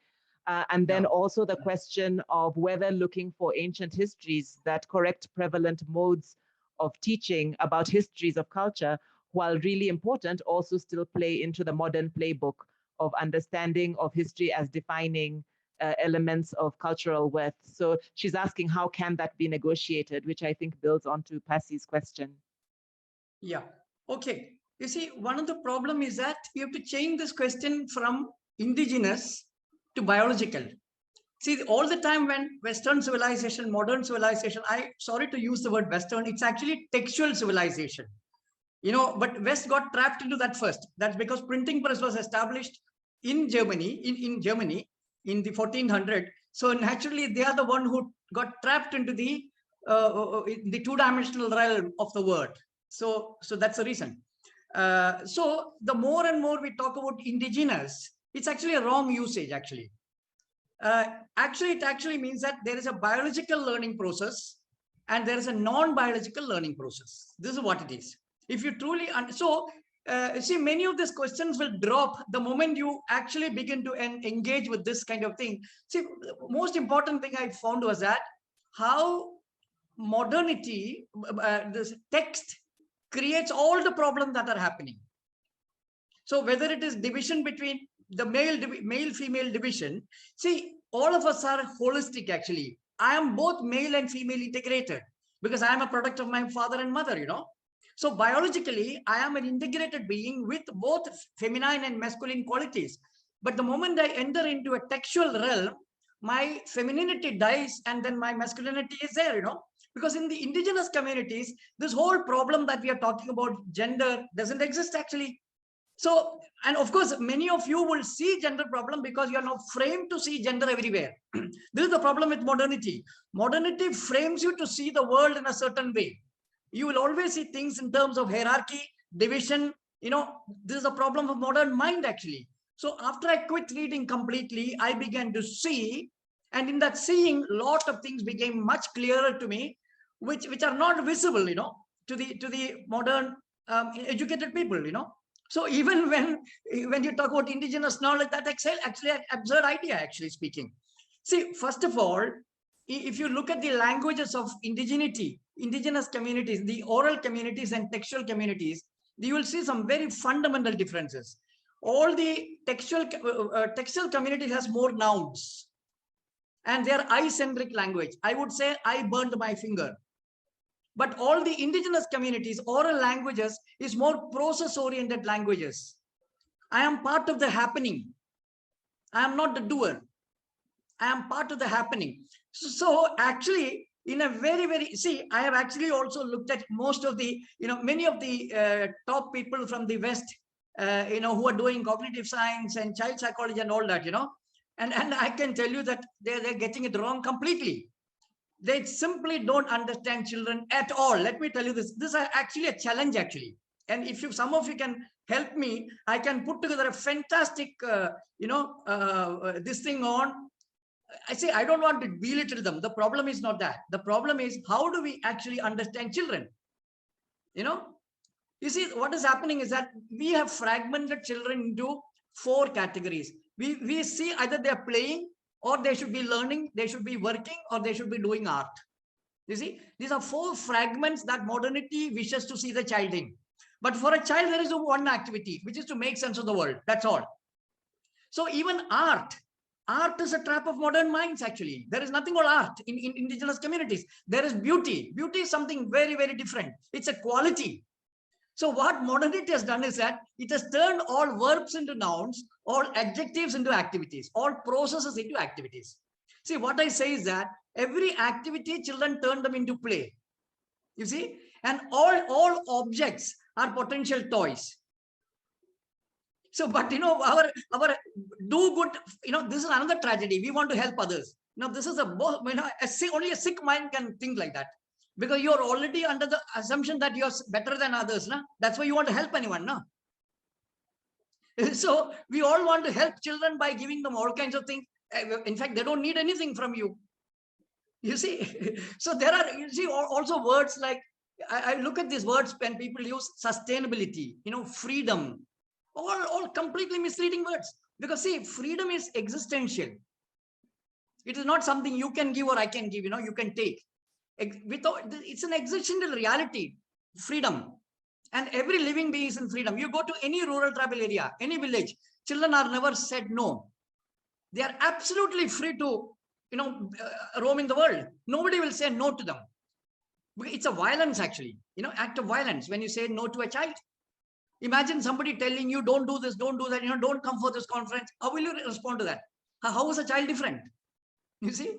And then also the question of whether looking for ancient histories that correct prevalent modes of teaching about histories of culture, while really important, also still play into the modern playbook of understanding of history as defining elements of cultural worth. So she's asking how can that be negotiated, which I think builds onto Passi's question. Yeah, okay. You see, one of the problem is that we have to change this question from indigenous to biological. See, all the time when Western civilization, modern civilization, sorry to use the word Western, it's actually textual civilization. You know, but West got trapped into that first. That's because printing press was established in Germany, in Germany in the 1400. So naturally, they are the one who got trapped into the two-dimensional realm of the word. So that's the reason. So the more and more we talk about indigenous, it's actually a wrong usage. Actually, it actually means that there is a biological learning process and there is a non-biological learning process. This is what it is. If you truly, see, many of these questions will drop the moment you actually begin to engage with this kind of thing. See, the most important thing I found was that how modernity, this text creates all the problems that are happening. So whether it is division between the male-female division, see, all of us are holistic actually. I am both male and female integrated because I am a product of my father and mother, you know. So biologically, I am an integrated being with both feminine and masculine qualities. But the moment I enter into a textual realm, my femininity dies and then my masculinity is there, you know. Because in the indigenous communities, this whole problem that we are talking about, gender, doesn't exist actually. So, and of course, many of you will see gender problem because you are now framed to see gender everywhere. This is the problem with modernity. Modernity frames you to see the world in a certain way. You will always see things in terms of hierarchy, division. You know, this is a problem of modern mind actually. So after I quit reading completely, I began to see, and in that seeing, a lot of things became much clearer to me, which are not visible, you know, to the modern educated people, you know. So even when you talk about indigenous knowledge, that's actually an absurd idea, actually speaking. See, first of all, if you look at the languages of indigenous communities, the oral communities and textual communities, you will see some very fundamental differences. All the textual community has more nouns. and they are I-centric language. I would say I burned my finger. But all the indigenous communities, oral languages is more process-oriented languages. I am part of the happening. I am not the doer. I am part of the happening. So actually, in a very, see, I have actually also looked at most of the, many of the top people from the West, who are doing cognitive science and child psychology and all that, and I can tell you that they're getting it wrong completely. They simply don't understand children at all. Let me tell you this. This is actually a challenge, actually. And if some of you can help me, I can put together a fantastic, this thing on. I say, I don't want to belittle them. The problem is not that. The problem is, how do we actually understand children? You see, what is happening is that we have fragmented children into 4 categories. We see either they're playing, or they should be learning, they should be working, or they should be doing art. You see, these are 4 fragments that modernity wishes to see the child in. But for a child, there is one activity, which is to make sense of the world. That's all. So even art is a trap of modern minds, actually. There is nothing called art in indigenous communities. There is beauty. Beauty is something very, very different. It's a quality. So what modernity has done is that it has turned all verbs into nouns, all adjectives into activities, all processes into activities. See, what I say is that every activity, children turn them into play. You see, and all objects are potential toys. So, but our do good, this is another tragedy. We want to help others. Now, this is only a sick mind can think like that, because you're already under the assumption that you're better than others. No? That's why you want to help anyone. No? So we all want to help children by giving them all kinds of things. In fact, they don't need anything from you. You see, so there are, also words like, I look at these words when people use sustainability, freedom, all completely misleading words. Because see, freedom is existential. It is not something you can give or I can give, you can take. It's an existential reality, freedom. And every living being is in freedom. You go to any rural tribal area, any village, children are never said no. They are absolutely free to, roam in the world. Nobody will say no to them. It's a violence, actually, act of violence when you say no to a child. Imagine somebody telling you, don't do this, don't do that, don't come for this conference. How will you respond to that? How is a child different? You see?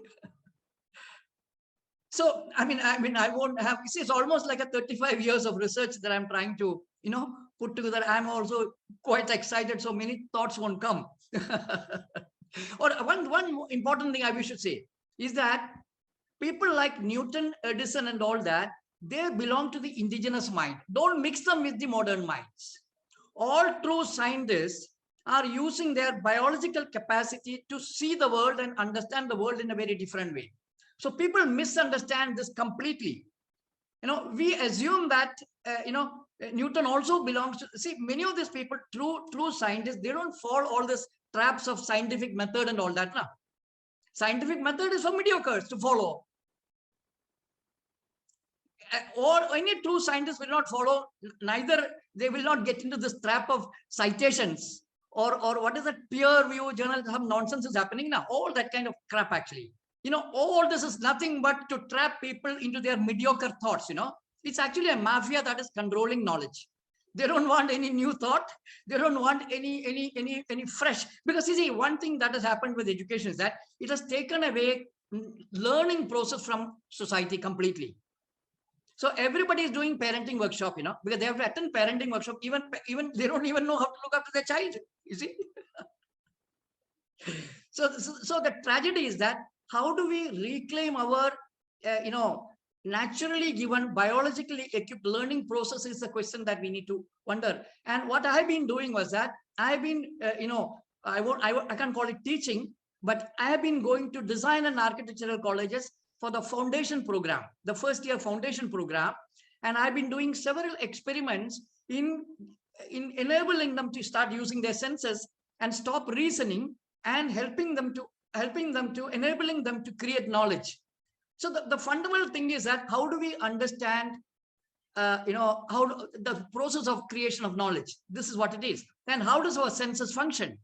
So, I mean, I won't have, it's almost like a 35 years of research that I'm trying to, put together. I'm also quite excited. So many thoughts won't come. Or one important thing I wish to say is that people like Newton, Edison, and all that, they belong to the indigenous mind. Don't mix them with the modern minds. All true scientists are using their biological capacity to see the world and understand the world in a very different way. So people misunderstand this completely. We assume that, Newton also belongs to, see, many of these people, true scientists, they don't fall all this traps of scientific method and all that. No? Scientific method is for mediocres to follow. Or any true scientist will not follow, neither they will not get into this trap of citations or what is that peer review journalism nonsense is happening now. All that kind of crap, actually. All this is nothing but to trap people into their mediocre thoughts. It's actually a mafia that is controlling knowledge. They don't want any new thought. They don't want any fresh. Because you see, one thing that has happened with education is that it has taken away learning process from society completely. So everybody is doing parenting workshop, because they have to attend parenting workshop. Even they don't even know how to look after their child. You see. So the tragedy is that how do we reclaim our, naturally given, biologically equipped learning process is the question that we need to wonder. And what I've been doing was that I've been, I can't call it teaching, but I have been going to design and architectural colleges for the foundation program, the first year foundation program. And I've been doing several experiments in enabling them to start using their senses and stop reasoning, and enabling them to create knowledge. So the fundamental thing is that how do we understand, how the process of creation of knowledge? This is what it is. And how does our senses function?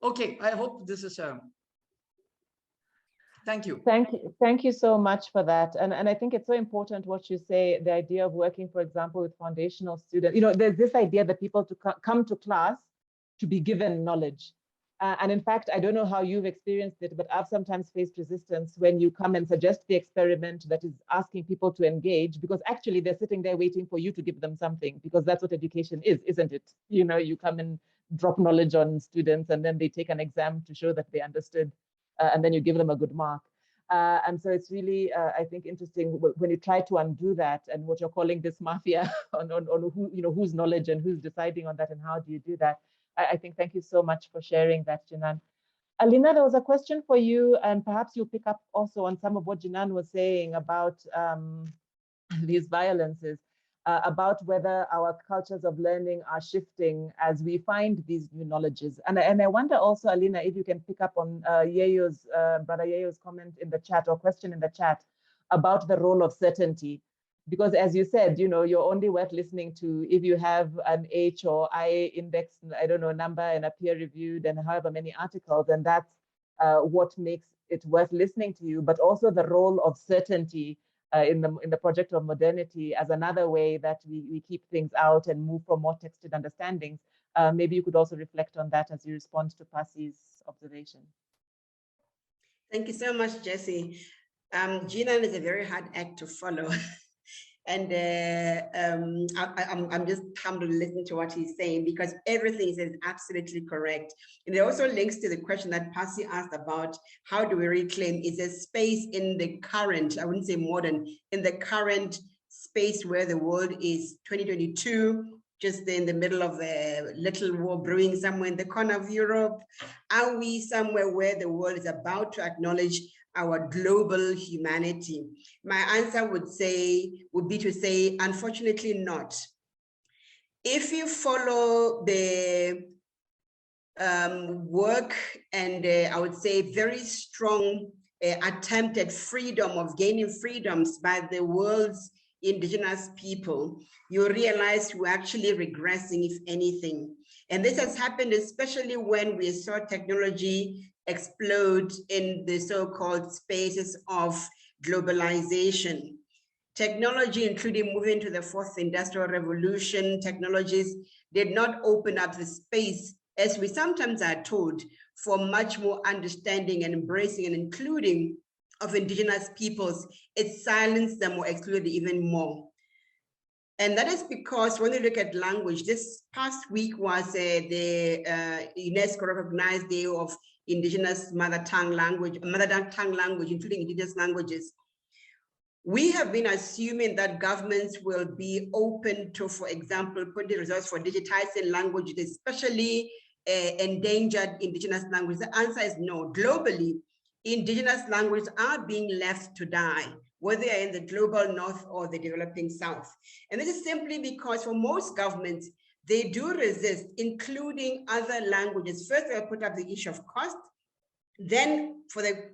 Okay, I hope this is Thank you. Thank you so much for that. And I think it's so important what you say, the idea of working, for example, with foundational students. You know, there's this idea that people come to class to be given knowledge. And in fact, I don't know how you've experienced it, but I've sometimes faced resistance when you come and suggest the experiment that is asking people to engage, because actually they're sitting there waiting for you to give them something, because that's what education is, isn't it? You know, you come and drop knowledge on students and then they take an exam to show that they understood, and then you give them a good mark. And so it's really, I think, interesting when you try to undo that and what you're calling this mafia on who, you know, whose knowledge and who's deciding on that and how do you do that. I think thank you so much for sharing that, Jinan. Alina, there was a question for you, and perhaps you'll pick up also on some of what Jinan was saying about these violences, about whether our cultures of learning are shifting as we find these new knowledges. And I wonder also, Alina, if you can pick up on Yeyo's, Brother Yeyo's comment in the chat or question in the chat about the role of certainty. Because as you said, you know, you're only worth listening to if you have an H or I index, I don't know, number and a peer reviewed and however many articles, and that's what makes it worth listening to you, but also the role of certainty in the project of modernity as another way that we keep things out and move for more texted understandings. Maybe you could also reflect on that as you respond to Passi's observation. Thank you so much, Jessie. Jinan is a very hard act to follow. And I'm just humbled to listen to what he's saying, because everything he says is absolutely correct. And it also links to the question that Passi asked about how do we reclaim? Is there space in the current, I wouldn't say modern, in the current space where the world is 2022, just in the middle of a little war brewing somewhere in the corner of Europe? Are we somewhere where the world is about to acknowledge our global humanity? My answer would be to say, unfortunately not. If you follow the work and I would say very strong attempt at freedom, of gaining freedoms by the world's indigenous people, you realize we're actually regressing, if anything. And this has happened especially when we saw technology explode in the so-called spaces of globalization. Technology, including moving to the fourth industrial revolution, technologies did not open up the space, as we sometimes are told, for much more understanding and embracing and including of indigenous peoples. It silenced them or excluded even more. And that is because when you look at language, this past week was the UNESCO recognized Day of Indigenous mother tongue language, including indigenous languages. We have been assuming that governments will be open to, for example, putting resources for digitizing languages, especially endangered indigenous languages. The answer is no. Globally, indigenous languages are being left to die, whether they are in the global north or the developing south. And this is simply because for most governments, they do resist including other languages. First, they'll put up the issue of cost. Then for the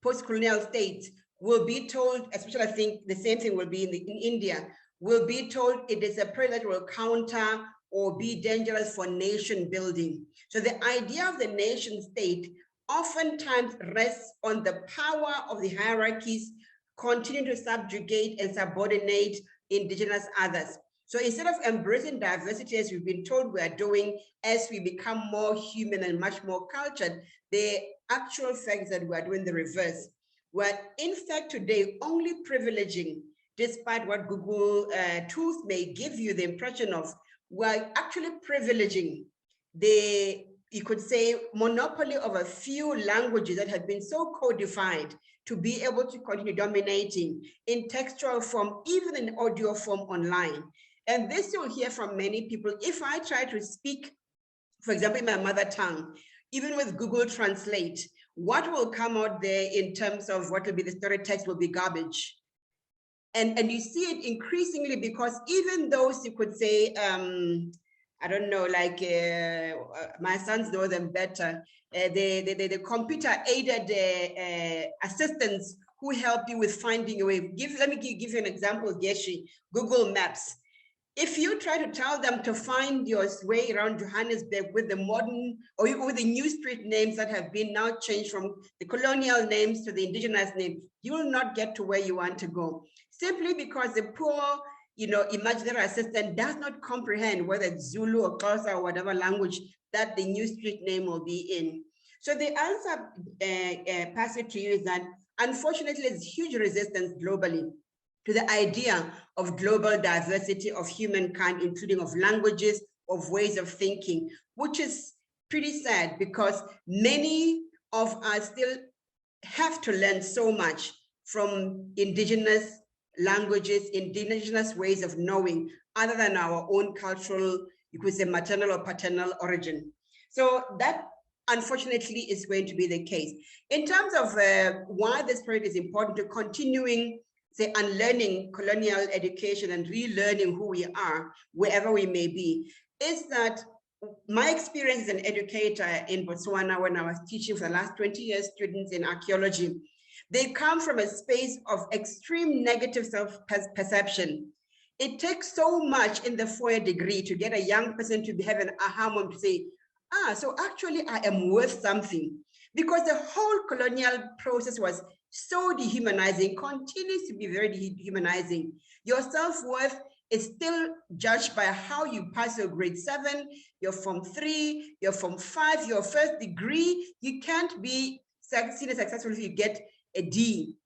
post-colonial states, we'll be told, especially I think the same thing will be in India, we'll be told it is a project that will counter or be dangerous for nation building. So the idea of the nation state oftentimes rests on the power of the hierarchies continue to subjugate and subordinate indigenous others. So instead of embracing diversity as we've been told we are doing, as we become more human and much more cultured, the actual fact is that we are doing the reverse. We're in fact today only privileging, despite what Google tools may give you the impression of, we're actually privileging the, you could say, monopoly of a few languages that have been so codified to be able to continue dominating in textual form, even in audio form online. And this you'll hear from many people. If I try to speak, for example, in my mother tongue, even with Google Translate, what will come out there in terms of what will be the story text will be garbage. And you see it increasingly because even those you could say, I don't know, like my sons know them better, the computer aided assistants who help you with finding your way. Let me give you an example, Geshi, Google Maps. If you try to tell them to find your way around Johannesburg with the modern or with the new street names that have been now changed from the colonial names to the indigenous name, you will not get to where you want to go. Simply because the poor, imaginary assistant does not comprehend whether it's Zulu or Xhosa or whatever language that the new street name will be in. So the answer, Passi, to you is that unfortunately there's huge resistance globally to the idea of global diversity of humankind, including of languages, of ways of thinking, which is pretty sad because many of us still have to learn so much from indigenous languages, indigenous ways of knowing, other than our own cultural, you could say maternal or paternal origin. So that unfortunately is going to be the case. In terms of why this period is important to continuing, say, unlearning colonial education and relearning who we are, wherever we may be, is that my experience as an educator in Botswana when I was teaching for the last 20 years students in archaeology, they come from a space of extreme negative self-perception. It takes so much in the 4-year degree to get a young person to have an aha moment to say, so actually I am worth something. Because the whole colonial process was so dehumanizing, continues to be very dehumanizing. Your self-worth is still judged by how you pass your grade 7, your Form 3, your Form 5, your first degree. You can't be seen as successful if you get a D,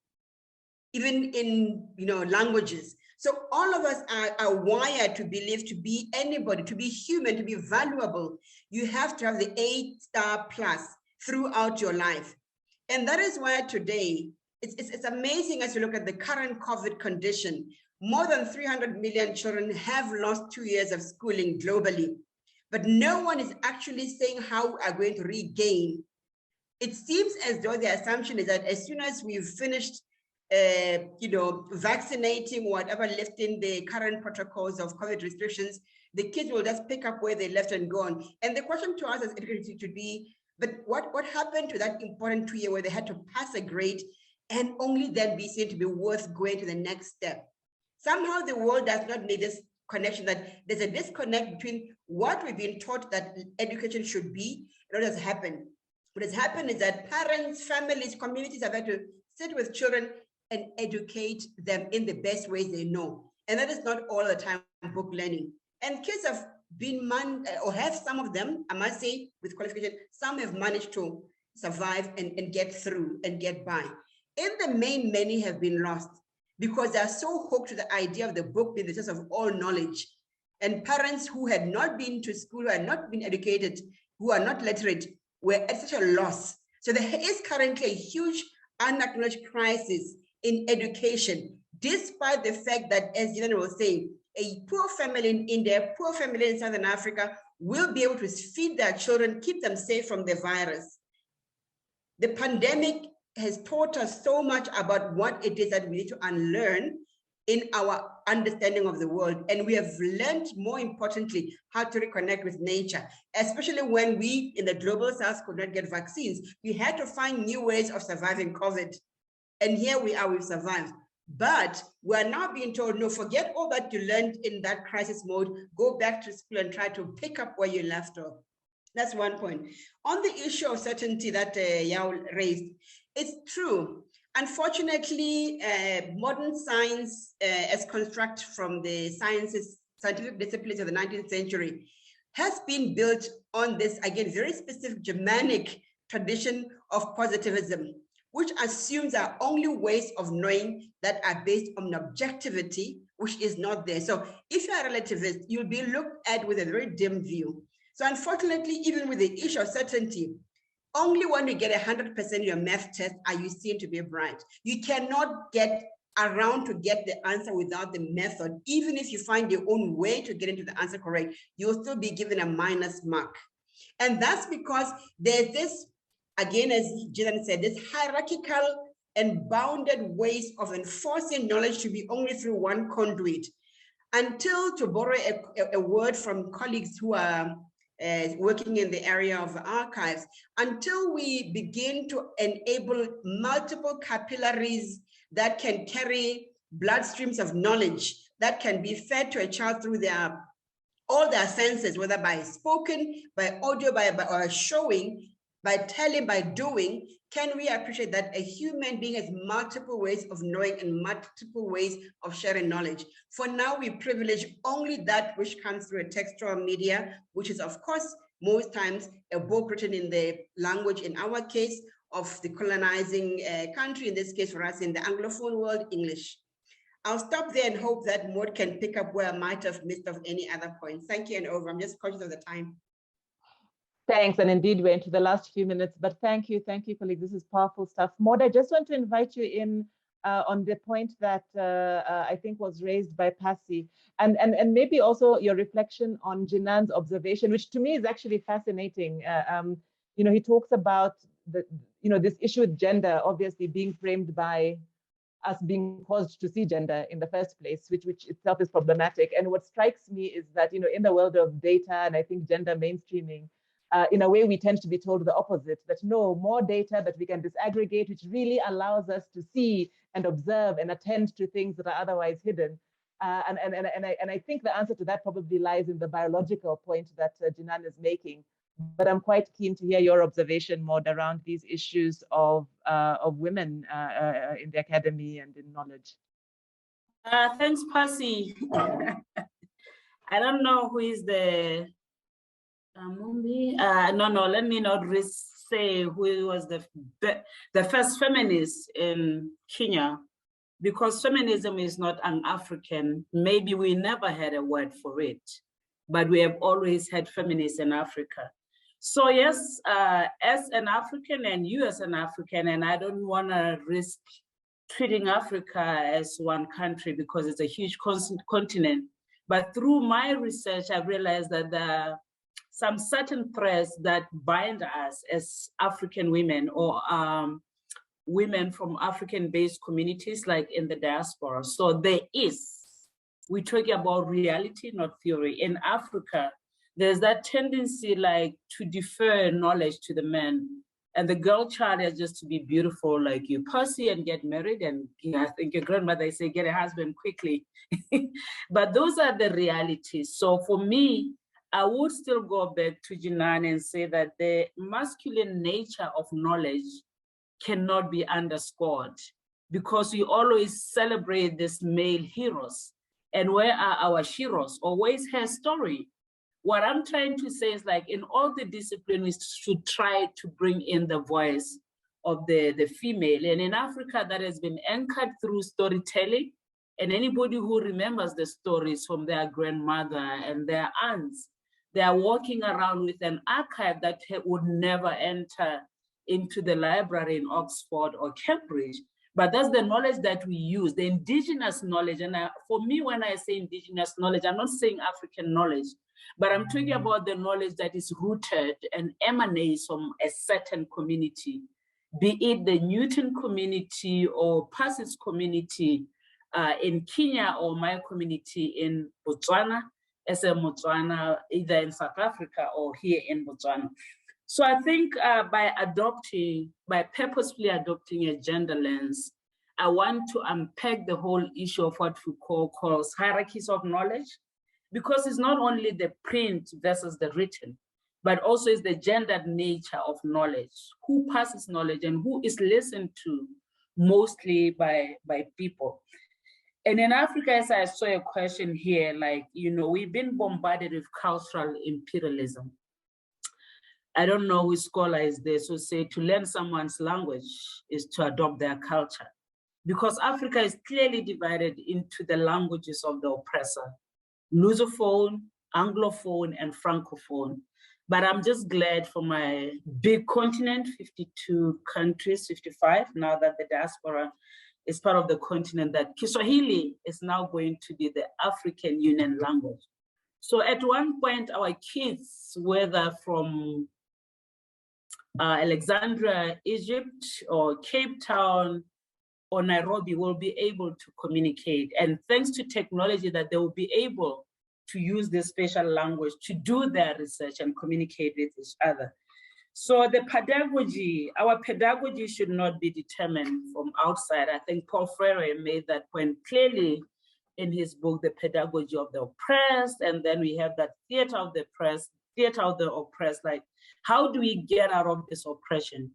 even in languages. So all of us are wired to believe, to be anybody, to be human, to be valuable. You have to have the 8+ throughout your life. And that is why today, it's amazing as you look at the current COVID condition, more than 300 million children have lost 2 years of schooling globally, but no one is actually saying how we are going to regain. It seems as though the assumption is that as soon as we've finished vaccinating, whatever, lifting the current protocols of COVID restrictions, the kids will just pick up where they left and go on. And the question to us as educators should be, but what happened to that important 2 year where they had to pass a grade and only then be seen to be worth going to the next step? Somehow the world does not need this connection, that there's a disconnect between what we've been taught that education should be and what has happened. What has happened is that parents, families, communities have had to sit with children and educate them in the best ways they know. And that is not all the time book learning. And kids have been or have some of them, I must say, with qualification, some have managed to survive and get through and get by. In the main, many have been lost because they are so hooked to the idea of the book being the source of all knowledge. And parents who had not been to school, who had not been educated, who are not literate, were at such a loss. So there is currently a huge unacknowledged crisis in education, despite the fact that, as Yelena was saying, a poor family in India, a poor family in Southern Africa will be able to feed their children, keep them safe from the virus. The pandemic has taught us so much about what it is that we need to unlearn in our understanding of the world. And we have learned, more importantly, how to reconnect with nature, especially when we in the global south could not get vaccines. We had to find new ways of surviving COVID. And here we are, we've survived. But we're now being told, no, forget all that you learned in that crisis mode, go back to school and try to pick up where you left off. That's one point. On the issue of certainty that Yao raised, it's true. Unfortunately, modern science, as constructed from the scientific disciplines of the 19th century, has been built on this, again, very specific Germanic tradition of positivism, which assumes our only ways of knowing that are based on objectivity, which is not there. So if you're a relativist, you'll be looked at with a very dim view. So unfortunately, even with the issue of certainty, only when you get 100% in your math test are you seen to be bright. You cannot get around to get the answer without the method. Even if you find your own way to get into the answer correct, you'll still be given a minus mark. And that's because there's this, again, as Jilan said, this hierarchical and bounded ways of enforcing knowledge to be only through one conduit. Until, to borrow a word from colleagues who are working in the area of archives, until we begin to enable multiple capillaries that can carry bloodstreams of knowledge that can be fed to a child through all their senses, whether by spoken, by audio, or showing, by telling, by doing, can we appreciate that a human being has multiple ways of knowing and multiple ways of sharing knowledge? For now, we privilege only that which comes through a textual media, which is, of course, most times a book written in the language, in our case, of the colonizing country, in this case for us in the Anglophone world, English. I'll stop there and hope that Maud can pick up where I might have missed of any other points. Thank you, and over. I'm just conscious of the time. Thanks, and indeed we're into the last few minutes, but thank you, colleagues. This is powerful stuff. Maud, I just want to invite you in on the point that I think was raised by Passi, and maybe also your reflection on Jinan's observation, which to me is actually fascinating. You know, he talks about this issue with gender obviously being framed by us being caused to see gender in the first place, which itself is problematic. And what strikes me is that, in the world of data and I think gender mainstreaming, in a way, we tend to be told the opposite, that no, more data that we can disaggregate, which really allows us to see and observe and attend to things that are otherwise hidden. And I think the answer to that probably lies in the biological point that Jinan is making. But I'm quite keen to hear your observation, Maud, around these issues of women in the academy and in knowledge. Thanks, Passi. I don't know who is the no, let me not say who was the first feminist in Kenya, because feminism is not an African. Maybe we never had a word for it, but we have always had feminists in Africa. So yes, as an African and you as an African, and I don't want to risk treating Africa as one country because it's a huge continent, but through my research, I've realized that there are some certain threads that bind us as African women or women from African-based communities like in the diaspora. So we're talking about reality, not theory. In Africa, there's that tendency like to defer knowledge to the men. And the girl child is just to be beautiful like you, Passi, and get married. And I think your grandmother say, get a husband quickly. But those are the realities. So for me, I would still go back to Jinan and say that the masculine nature of knowledge cannot be underscored because we always celebrate these male heroes. And where are our heroes? Or where's her story? What I'm trying to say is like in all the disciplines, we should try to bring in the voice of the female. And in Africa, that has been anchored through storytelling. And anybody who remembers the stories from their grandmother and their aunts, they are walking around with an archive that would never enter into the library in Oxford or Cambridge. But that's the knowledge that we use, the indigenous knowledge. And for me, when I say indigenous knowledge, I'm not saying African knowledge, but I'm talking about the knowledge that is rooted and emanates from a certain community, be it the Newton community or Passi's community in Kenya or my community in Botswana, as a Botswana, either in South Africa or here in Botswana. So I think by purposefully adopting a gender lens, I want to unpack the whole issue of what Foucault calls hierarchies of knowledge, because it's not only the print versus the written, but also it's the gendered nature of knowledge. Who passes knowledge and who is listened to mostly by people. And in Africa, as I saw a question here, like, we've been bombarded with cultural imperialism. I don't know which scholar is there, so say to learn someone's language is to adopt their culture. Because Africa is clearly divided into the languages of the oppressor, Lusophone, Anglophone, and Francophone. But I'm just glad for my big continent, 52 countries, 55, now that the diaspora is part of the continent, that Kiswahili is now going to be the African Union language. So at one point, our kids, whether from Alexandria, Egypt, or Cape Town, or Nairobi, will be able to communicate. And thanks to technology, that they will be able to use this spatial language to do their research and communicate with each other. So the pedagogy, our pedagogy should not be determined from outside. I think Paul Freire made that point clearly in his book, The Pedagogy of the Oppressed, and then we have that theater of the oppressed, like, how do we get out of this oppression?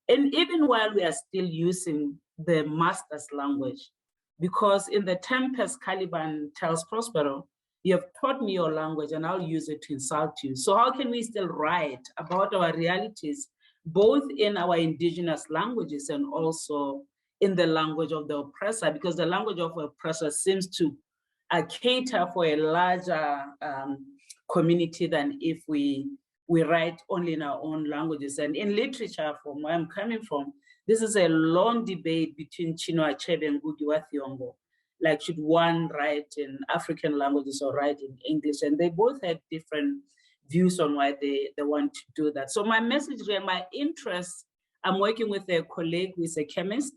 And even while we are still using the master's language, because in the Tempest, Caliban tells Prospero, you have taught me your language and I'll use it to insult you. So how can we still write about our realities, both in our indigenous languages and also in the language of the oppressor? Because the language of the oppressor seems to cater for a larger community than if we write only in our own languages. And in literature, from where I'm coming from, this is a long debate between Chinua Achebe and Ngugi wa Thiong'o. Like, should one write in African languages or write in English? And they both had different views on why they want to do that. So my message here, my interest, I'm working with a colleague who is a chemist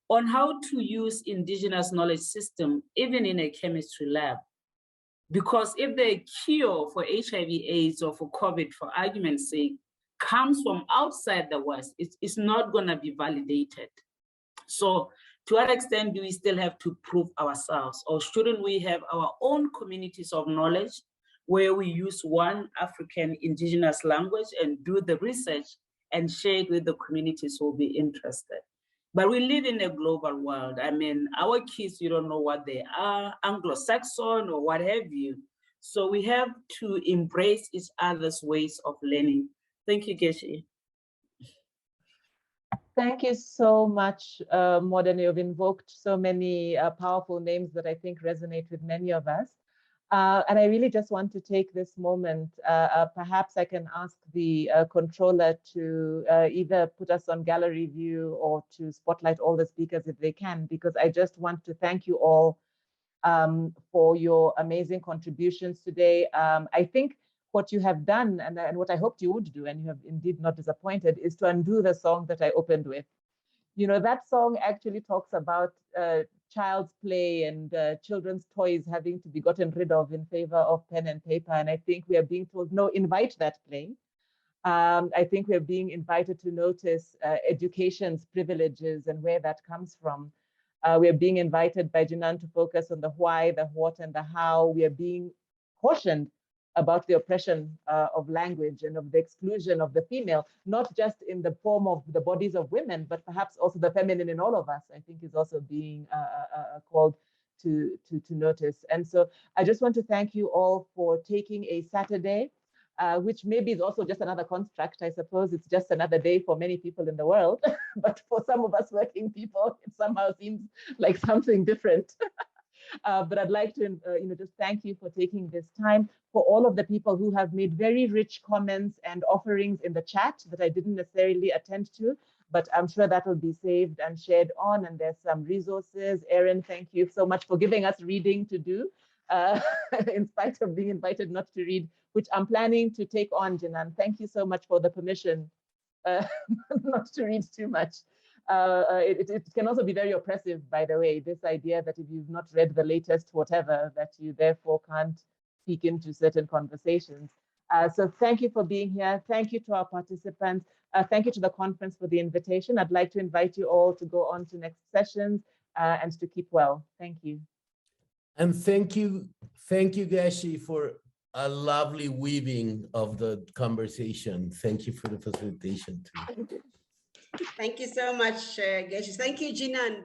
on how to use indigenous knowledge system, even in a chemistry lab. Because if the cure for HIV/AIDS or for COVID, for argument's sake, comes from outside the West, it's not gonna be validated. So to what extent do we still have to prove ourselves? Or shouldn't we have our own communities of knowledge where we use one African indigenous language and do the research and share it with the communities who will be interested? But we live in a global world. I mean, our kids, you don't know what they are, Anglo-Saxon or what have you. So we have to embrace each other's ways of learning. Thank you, Geshe. Thank you so much, Modern. You've invoked so many powerful names that I think resonate with many of us. And I really just want to take this moment, perhaps I can ask the controller to either put us on gallery view or to spotlight all the speakers if they can, because I just want to thank you all for your amazing contributions today. I think what you have done, and what I hoped you would do, and you have indeed not disappointed, is to undo the song that I opened with. You know, that song actually talks about child's play and children's toys having to be gotten rid of in favor of pen and paper. And I think we are being told, no, invite that play. I think we're being invited to notice education's privileges and where that comes from. We're being invited by Jinan to focus on the why, the what, and the how. We are being cautioned about the oppression of language and of the exclusion of the female, not just in the form of the bodies of women, but perhaps also the feminine in all of us, I think is also being called to notice. And so I just want to thank you all for taking a Saturday, which maybe is also just another construct. I suppose it's just another day for many people in the world, but for some of us working people, it somehow seems like something different. But I'd like to just thank you for taking this time, for all of the people who have made very rich comments and offerings in the chat that I didn't necessarily attend to, but I'm sure that will be saved and shared on, and there's some resources. Erin, thank you so much for giving us reading to do, in spite of being invited not to read, which I'm planning to take on, Jinan. Thank you so much for the permission not to read too much. It can also be very oppressive, by the way, this idea that if you've not read the latest whatever, that you therefore can't speak into certain conversations. So thank you for being here. Thank you to our participants. Thank you to the conference for the invitation. I'd like to invite you all to go on to next sessions and to keep well. Thank you. And thank you, Geshe, for a lovely weaving of the conversation. Thank you for the facilitation too. Thank you so much, Geshe. Thank you, Jinan.